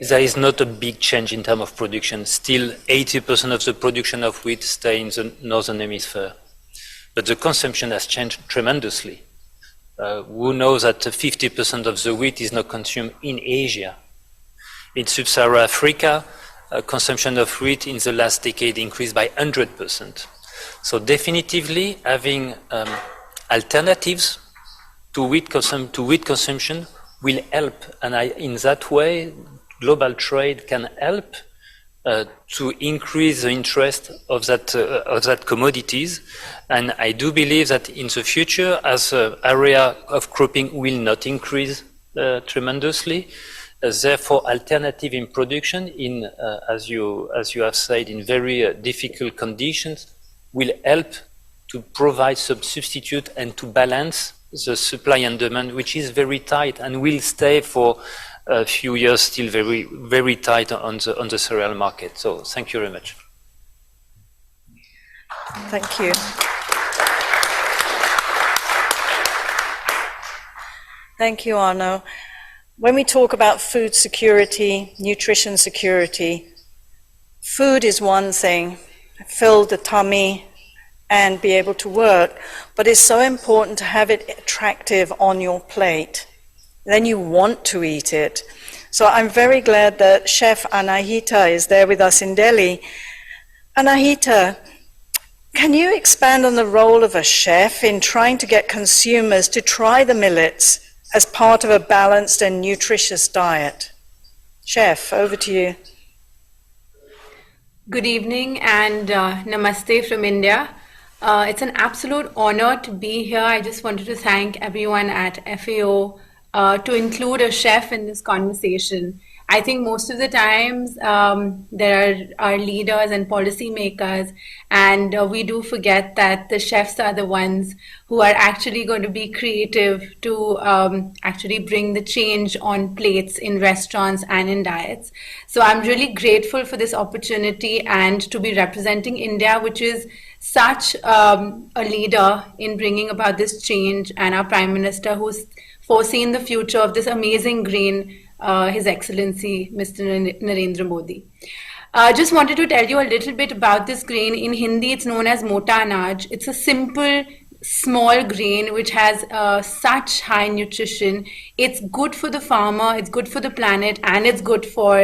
there is not a big change in terms of production. Still 80% of the production of wheat stay in the northern hemisphere. But the consumption has changed tremendously. Who knows that 50% of the wheat is now consumed in Asia. In sub-Saharan Africa, consumption of wheat in the last decade increased by 100%. So definitively having alternatives to wheat consumption will help, and in that way global trade can help to increase the interest of that commodities. And I do believe that in the future, as area of cropping will not increase tremendously, therefore alternative in production in as you have said, in very difficult conditions, will help to provide some substitute and to balance the supply and demand, which is very tight and will stay for a few years still very, very tight on the cereal market. So thank you very much. Thank you. Thank you, Arnaud. When we talk about food security, nutrition security, food is one thing, fill the tummy and be able to work, but it's so important to have it attractive on your plate. Then you want to eat it. So I'm very glad that Chef Anahita is there with us in Delhi. Anahita, can you expand on the role of a chef in trying to get consumers to try the millets as part of a balanced and nutritious diet? Chef, over to you. Good evening and namaste from India. It's an absolute honor to be here. I just wanted to thank everyone at FAO to include a chef in this conversation. I think most of the times there are leaders and policymakers, and we do forget that the chefs are the ones who are actually going to be creative to actually bring the change on plates in restaurants and in diets. So I'm really grateful for this opportunity and to be representing India, which is such a leader in bringing about this change, and our Prime Minister who's foreseen the future of this amazing grain, His Excellency Mr. Narendra Modi. Just wanted to tell you a little bit about this grain. In Hindi, it's known as mota anaj. It's a simple, small grain which has such high nutrition. It's good for the farmer, it's good for the planet, and it's good for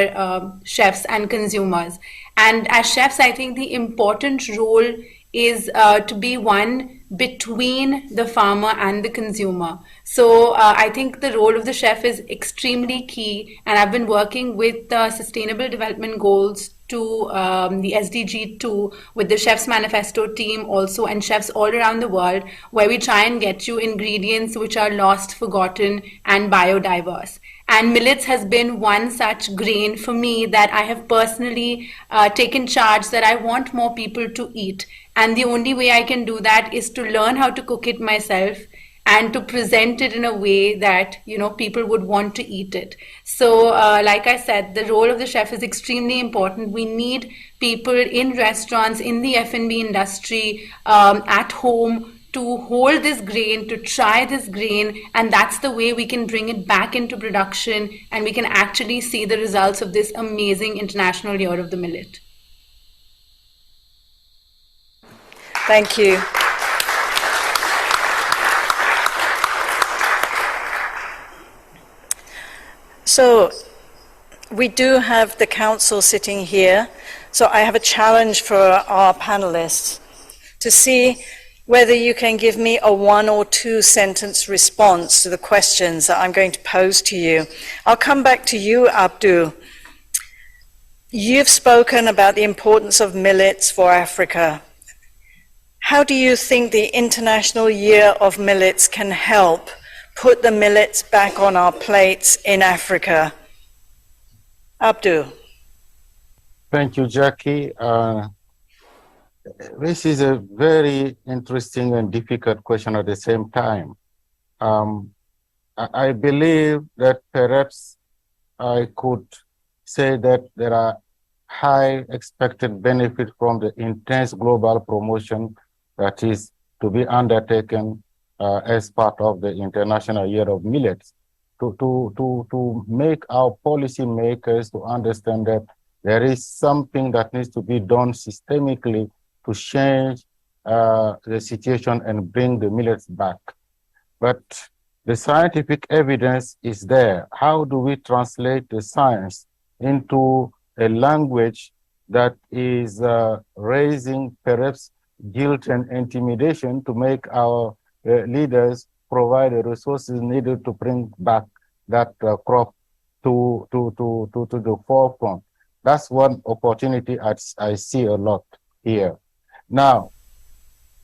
chefs and consumers. And as chefs, I think the important role is to be one between the farmer and the consumer. So I think the role of the chef is extremely key, and I've been working with the Sustainable Development Goals to the SDG 2 with the Chef's Manifesto team also, and chefs all around the world, where we try and get you ingredients which are lost, forgotten, and biodiverse. And millets has been one such grain for me that I have personally taken charge that I want more people to eat. And the only way I can do that is to learn how to cook it myself and to present it in a way that, you know, people would want to eat it. So like I said, the role of the chef is extremely important. We need people in restaurants, in the F&B industry, at home, to hold this grain, to try this grain, and that's the way we can bring it back into production, and we can actually see the results of this amazing International Year of the Millet. Thank you. So we do have the council sitting here, so I have a challenge for our panelists to see whether you can give me a 1 or 2 sentence response to the questions that I'm going to pose to you. I'll come back to you, Abdul. You've spoken about the importance of millets for Africa. How do you think the International Year of Millets can help put the millets back on our plates in Africa? Abdul. Thank you, Jackie. This is a very interesting and difficult question at the same time. I believe that perhaps I could say that there are high expected benefits from the intense global promotion that is to be undertaken as part of the International Year of Millets to make our policy makers to understand that there is something that needs to be done systemically to change the situation and bring the millets back. But the scientific evidence is there. How do we translate the science into a language that is raising perhaps guilt and intimidation to make our leaders provide the resources needed to bring back that crop to the forefront? That's one opportunity I see a lot here. Now,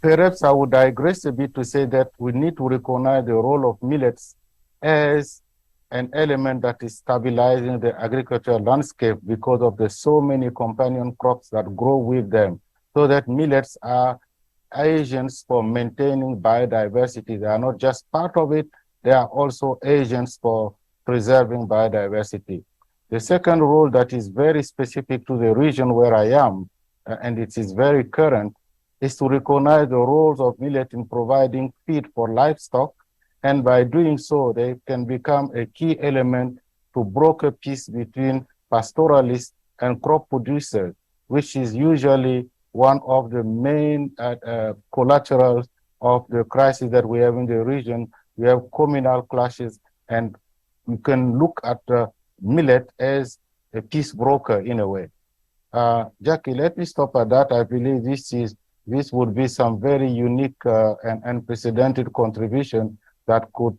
perhaps I would digress a bit to say that we need to recognize the role of millets as an element that is stabilizing the agricultural landscape because of the so many companion crops that grow with them, so that millets are agents for maintaining biodiversity. They are not just part of it, they are also agents for preserving biodiversity. The second role that is very specific to the region where I am, and it is very current, is to recognize the roles of millet in providing feed for livestock, and by doing so, they can become a key element to broker peace between pastoralists and crop producers, which is usually one of the main collaterals of the crisis that we have in the region. We have communal clashes, and you can look at millet as a peace broker in a way. Jackie, let me stop at that. I believe this would be some very unique and unprecedented contribution that could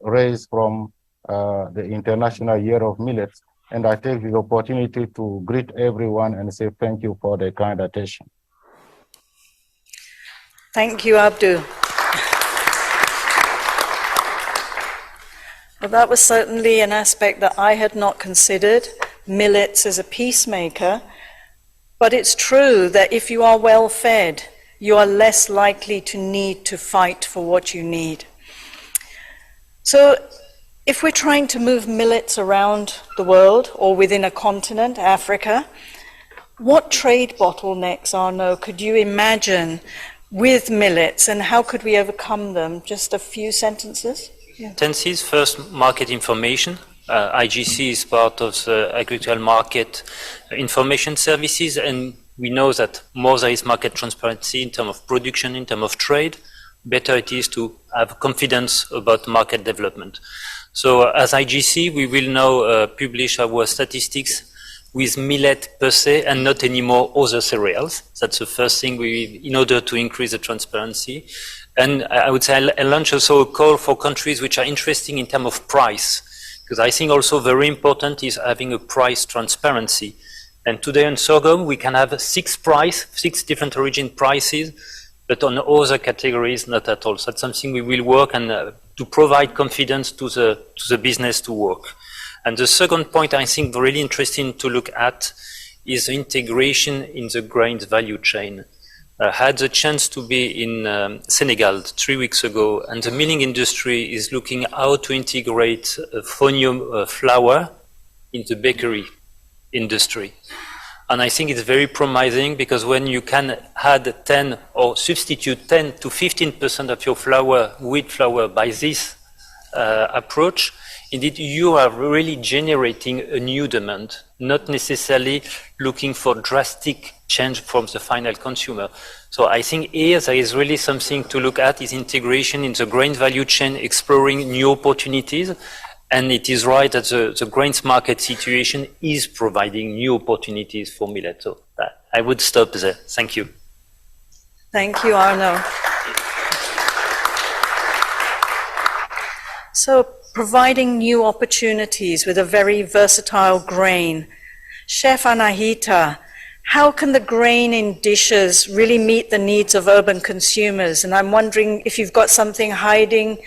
raise from the International Year of Millets. And I take the opportunity to greet everyone and say thank you for the kind attention. Thank you, Abdul. Well, that was certainly an aspect that I had not considered, millets as a peacemaker. But it's true that if you are well fed, you are less likely to need to fight for what you need. So if we're trying to move millets around the world or within a continent, Africa, what trade bottlenecks, Arno, could you imagine with millets, and how could we overcome them? Just a few sentences? Yeah. Tenses, first, market information. IGC is part of the agricultural market information services, and we know that more there is market transparency in terms of production, in terms of trade, better it is to have confidence about market development. So as IGC, we will now publish our statistics with millet per se and not anymore other cereals. That's the first thing in order to increase the transparency. And I would say I launch also a call for countries which are interesting in terms of price, because I think also very important is having a price transparency. And today on sorghum, we can have 6 different origin prices, but on other categories, not at all. So that's something we will work and to provide confidence to the business to work. And the second point I think really interesting to look at is the integration in the grains value chain. I had the chance to be in Senegal 3 weeks ago, and the milling industry is looking how to integrate phonium flour in the bakery industry. And I think it's very promising, because when you can add 10 or substitute 10 to 15% of your flour, wheat flour, by this approach, indeed you are really generating a new demand, not necessarily looking for drastic change from the final consumer. So I think here there is really something to look at, is integration in the grain value chain, exploring new opportunities. And it is right that the grains market situation is providing new opportunities for millet. So I would stop there. Thank you. Thank you, Arno. So providing new opportunities with a very versatile grain. Chef Anahita, how can the grain in dishes really meet the needs of urban consumers? And I'm wondering if you've got something hiding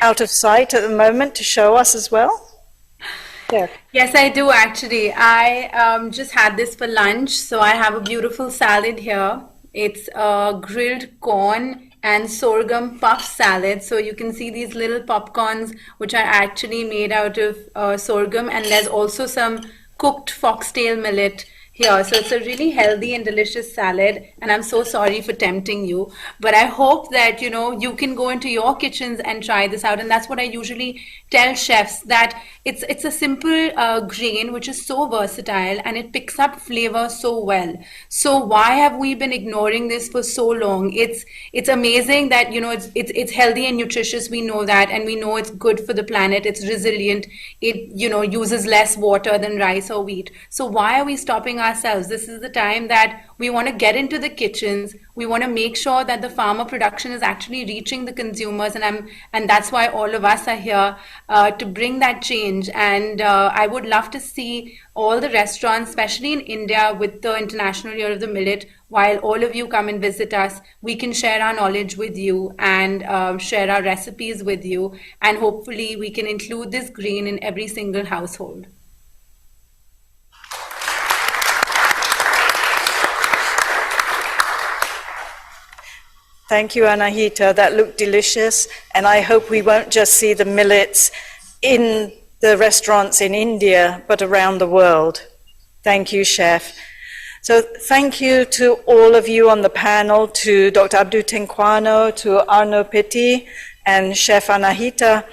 out of sight at the moment to show us as well? Yeah. Yes, I do actually. I just had this for lunch, so I have a beautiful salad here. It's grilled corn and sorghum puff salad. So you can see these little popcorns, which are actually made out of sorghum, and there's also some cooked foxtail millet here. So it's a really healthy and delicious salad, and I'm so sorry for tempting you, but I hope that you can go into your kitchens and try this out. And that's what I usually tell chefs, that it's a simple grain which is so versatile and it picks up flavor so well. So why have we been ignoring this for so long? It's amazing that it's healthy and nutritious, we know that, and we know it's good for the planet, it's resilient, it uses less water than rice or wheat. So why are we stopping ourselves? This is the time that we want to get into the kitchens. We want to make sure that the farmer production is actually reaching the consumers, and that's why all of us are here to bring that change. And I would love to see all the restaurants, especially in India, with the International Year of the Millet. While all of you come and visit us, we can share our knowledge with you and share our recipes with you, and hopefully we can include this grain in every single household. Thank you, Anahita. That looked delicious, and I hope we won't just see the millets in the restaurants in India, but around the world. Thank you, Chef. So thank you to all of you on the panel, to Dr. Abdou Tenquano, to Arno Petit, and Chef Anahita.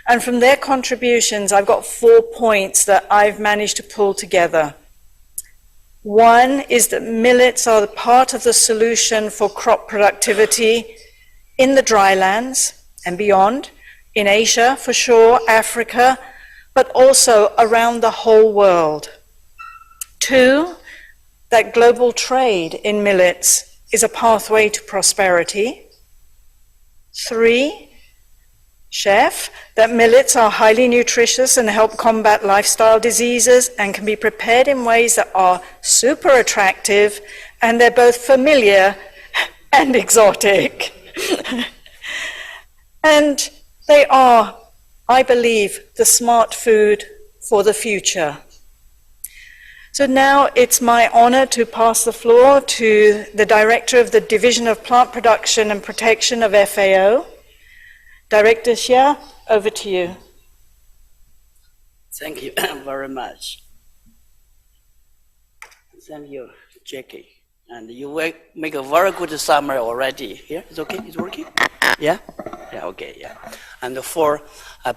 And from their contributions, I've got 4 points that I've managed to pull together. One is that millets are part of the solution for crop productivity in the drylands and beyond, in Asia for sure, Africa, but also around the whole world. 2, that global trade in millets is a pathway to prosperity. 3, Chef, that millets are highly nutritious and help combat lifestyle diseases and can be prepared in ways that are super attractive, and they're both familiar and exotic. And they are I believe, the smart food for the future. So now it's my honor to pass the floor to the Director of the Division of Plant Production and Protection of FAO. Director Xia, over to you. Thank you very much. Thank you, Jackie. And you make a very good summary already. Here, it's okay? It's working? Yeah? Yeah, okay, yeah. And the 4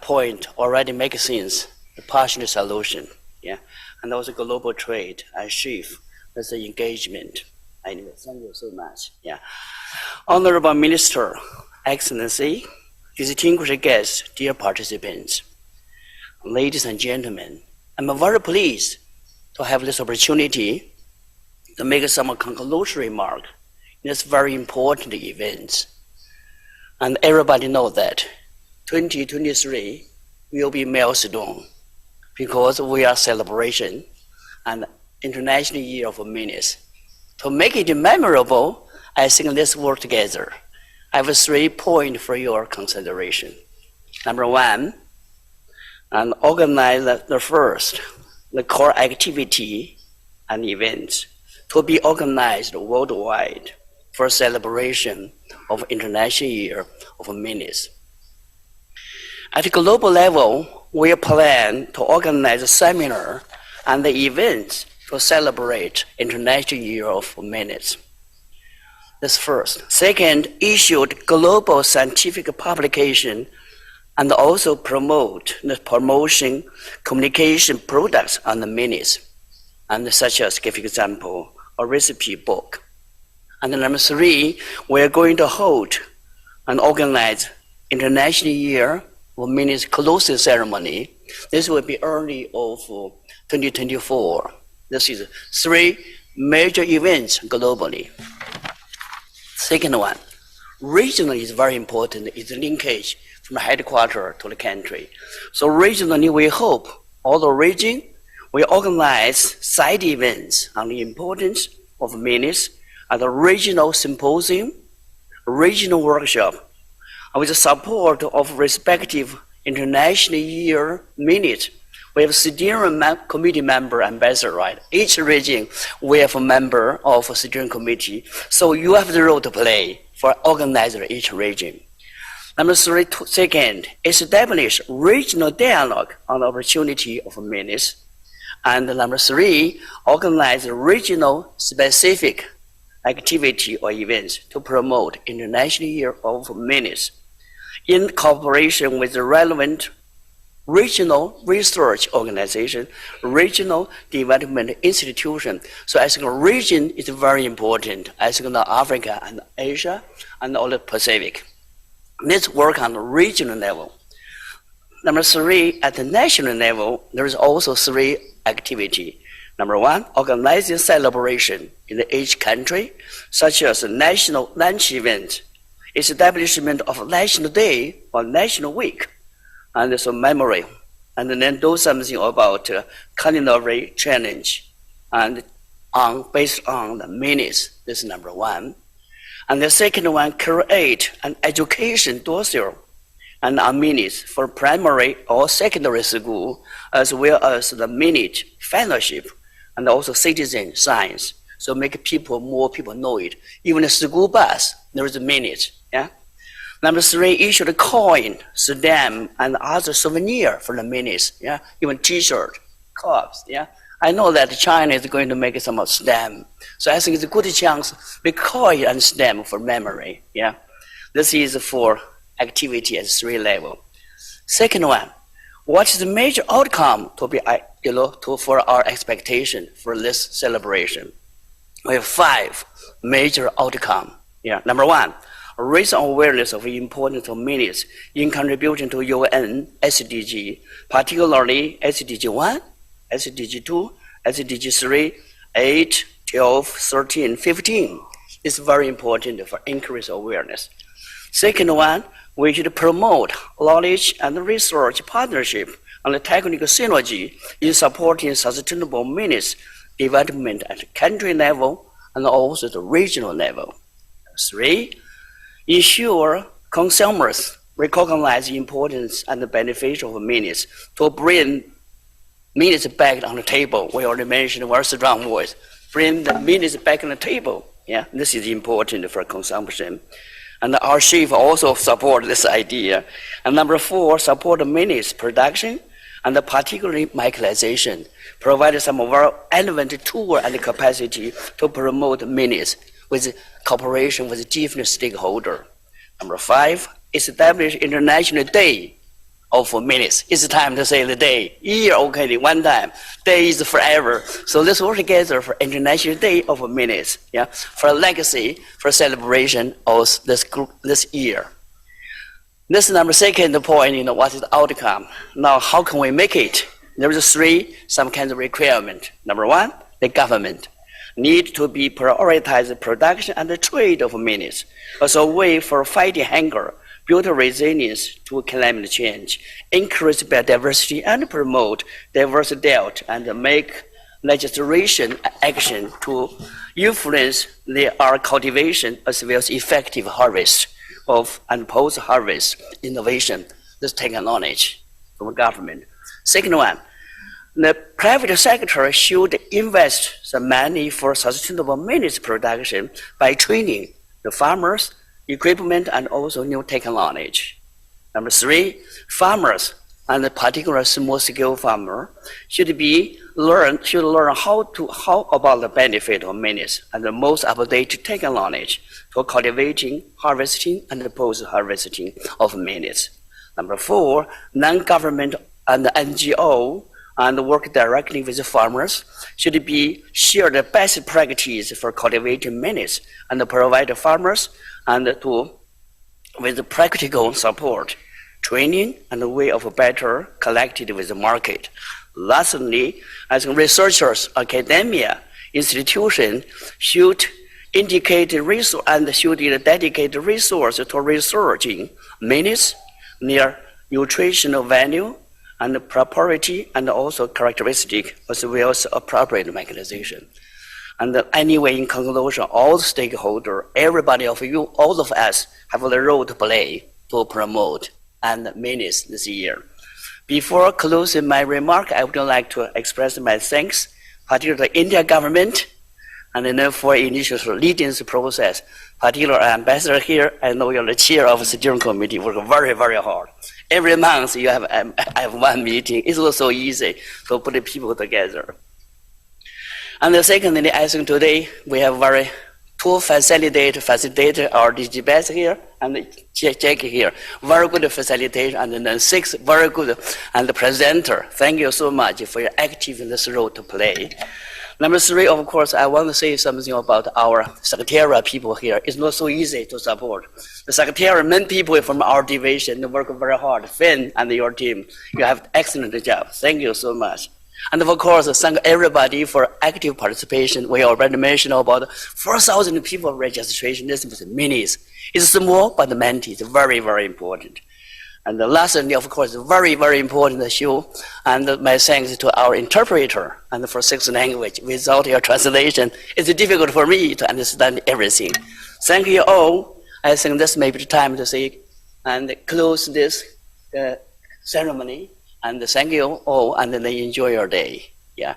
point already make sense, the partial solution, yeah? And also global trade and shift, that's the engagement. Anyway, thank you so much, yeah. Honorable Minister, Excellency, distinguished guests, dear participants, ladies and gentlemen, I'm very pleased to have this opportunity to make some conclusion remark in this very important event. And everybody knows that 2023 will be milestone because we are celebration and International Year of Millets. To make it memorable, I think let's work together. I have 3 points for your consideration. Number 1, and organize the core activity and events to be organized worldwide for celebration of International Year of Millets. At a global level, we plan to organize a seminar and the events to celebrate International Year of Millets. That's first. Second, issued global scientific publication and also promote the promotion communication products on the millets, and such as, give example, a recipe book. And number 3, we are going to hold and organize International Year of Millets closing ceremony. This will be early of 2024. This is 3 major events globally. Second one, regionally is very important, is the linkage from the headquarters to the country. So regionally, we hope all the region will organize side events on the importance of millets at a regional symposium, regional workshop, with the support of respective International Year Millets. We have steering committee member ambassador, right? Each region, we have a member of a steering committee. So you have the role to play for organizer each region. Number 3, second, establish regional dialogue on the opportunity of millets. And number 3, organize regional specific activity or events to promote International Year of Millets in cooperation with the relevant regional research organization, regional development institution. So I think region is very important. I think Africa and Asia and all the Pacific. Let's work on the regional level. Number 3, at the national level, there is also 3 activity. Number 1, organizing celebration in each country, such as a national lunch event, establishment of National Day or National Week, and some memory, and then do something about culinary challenge, and based on the millets. This is number 1. And the second one, create an education dossier and on millets for primary or secondary school, as well as the millet fellowship and also citizen science. So make more people know it. Even the school bus, there is a millet. Yeah. Number 3, issue the coin, stamp, and other souvenir for the millets. Yeah. Even T-shirt, cups. Yeah. I know that China is going to make some stamp. So I think it's a good chance we coin and stamp for memory. Yeah. This is for activity at 3 level. Second one, what is the major outcome to be, for our expectation for this celebration? We have 5 major outcome. Yeah. Number 1, raise awareness of the importance of millets in contributing to UN SDG, particularly SDG 1, SDG 2, SDG 3, 8, 12, 13, 15. It's very important for increased awareness. Second one, we should promote knowledge and research partnership and technical synergy in supporting sustainable millets development at the country level and also the regional level. 3, ensure consumers recognize the importance and the benefit of minutes to bring minutes back on the table. We already mentioned very strong voice. Bring the minutes back on the table. Yeah, this is important for consumption. And our chief also support this idea. And number 4, support the minutes production and particularly micronization. Provide some very relevant tool and capacity to promote minutes with cooperation with different stakeholders. Number 5, establish International Day of minutes. It's time to say the day. Year, okay, one time. Day is forever. So let's work together for International Day of minutes. Yeah, for legacy, for celebration of this year. This is number 2nd point. What is the outcome? Now, how can we make it? There is 3 some kinds of requirement. Number 1, the government need to be prioritize production and the trade of minutes as a way for fighting hunger, build resilience to climate change, increase biodiversity and promote diverse diet, and make legislation action to influence our cultivation as well as effective harvest of and post-harvest innovation, this technology from government. Second one, the private sector should invest some money for sustainable minutes production by training the farmers, equipment, and also new technology. Number 3, farmers, and particularly small-scale farmer, should learn how about the benefit of minutes and the most up-to-date technology for cultivating, harvesting, and post-harvesting of minutes. Number 4, non-government and NGO and work directly with farmers should share the best practice for cultivating minutes and provide farmers with practical support, training, and a way of better collected with the market. Lastly, as researchers, academia, institutions should dedicate resource to researching minutes, their nutritional value, and propriety, and also characteristic, as well as appropriate mechanization. And anyway, in conclusion, all stakeholders, everybody of you, all of us, have a role to play to promote and minutes this year. Before closing my remark, I would like to express my thanks, particularly the India government, and then for initial leading the process. Particularly ambassador here, I know you're the chair of the steering committee, work very, very hard. Every month you have one meeting. It's not so easy to put the people together. And secondly, I think today we have two facilitate our digibest here and Jackie here. Very good facilitation, and then 6 very good and presenter. Thank you so much for your active in this role to play. Number 3, of course, I want to say something about our secretariat people here. It's not so easy to support. The secretariat, many people from our division, they work very hard. Finn and your team, you have excellent job. Thank you so much. And of course, thank everybody for active participation. We already mentioned about 4,000 people registration. This is minis. It's small, but the mentee is very, very important. And lastly, of course, very, very important issue, and my thanks to our interpreter and for 6 language. Without your translation, it's difficult for me to understand everything. Thank you all. I think this may be the time to say and close this ceremony. And thank you all, and then enjoy your day. Yeah.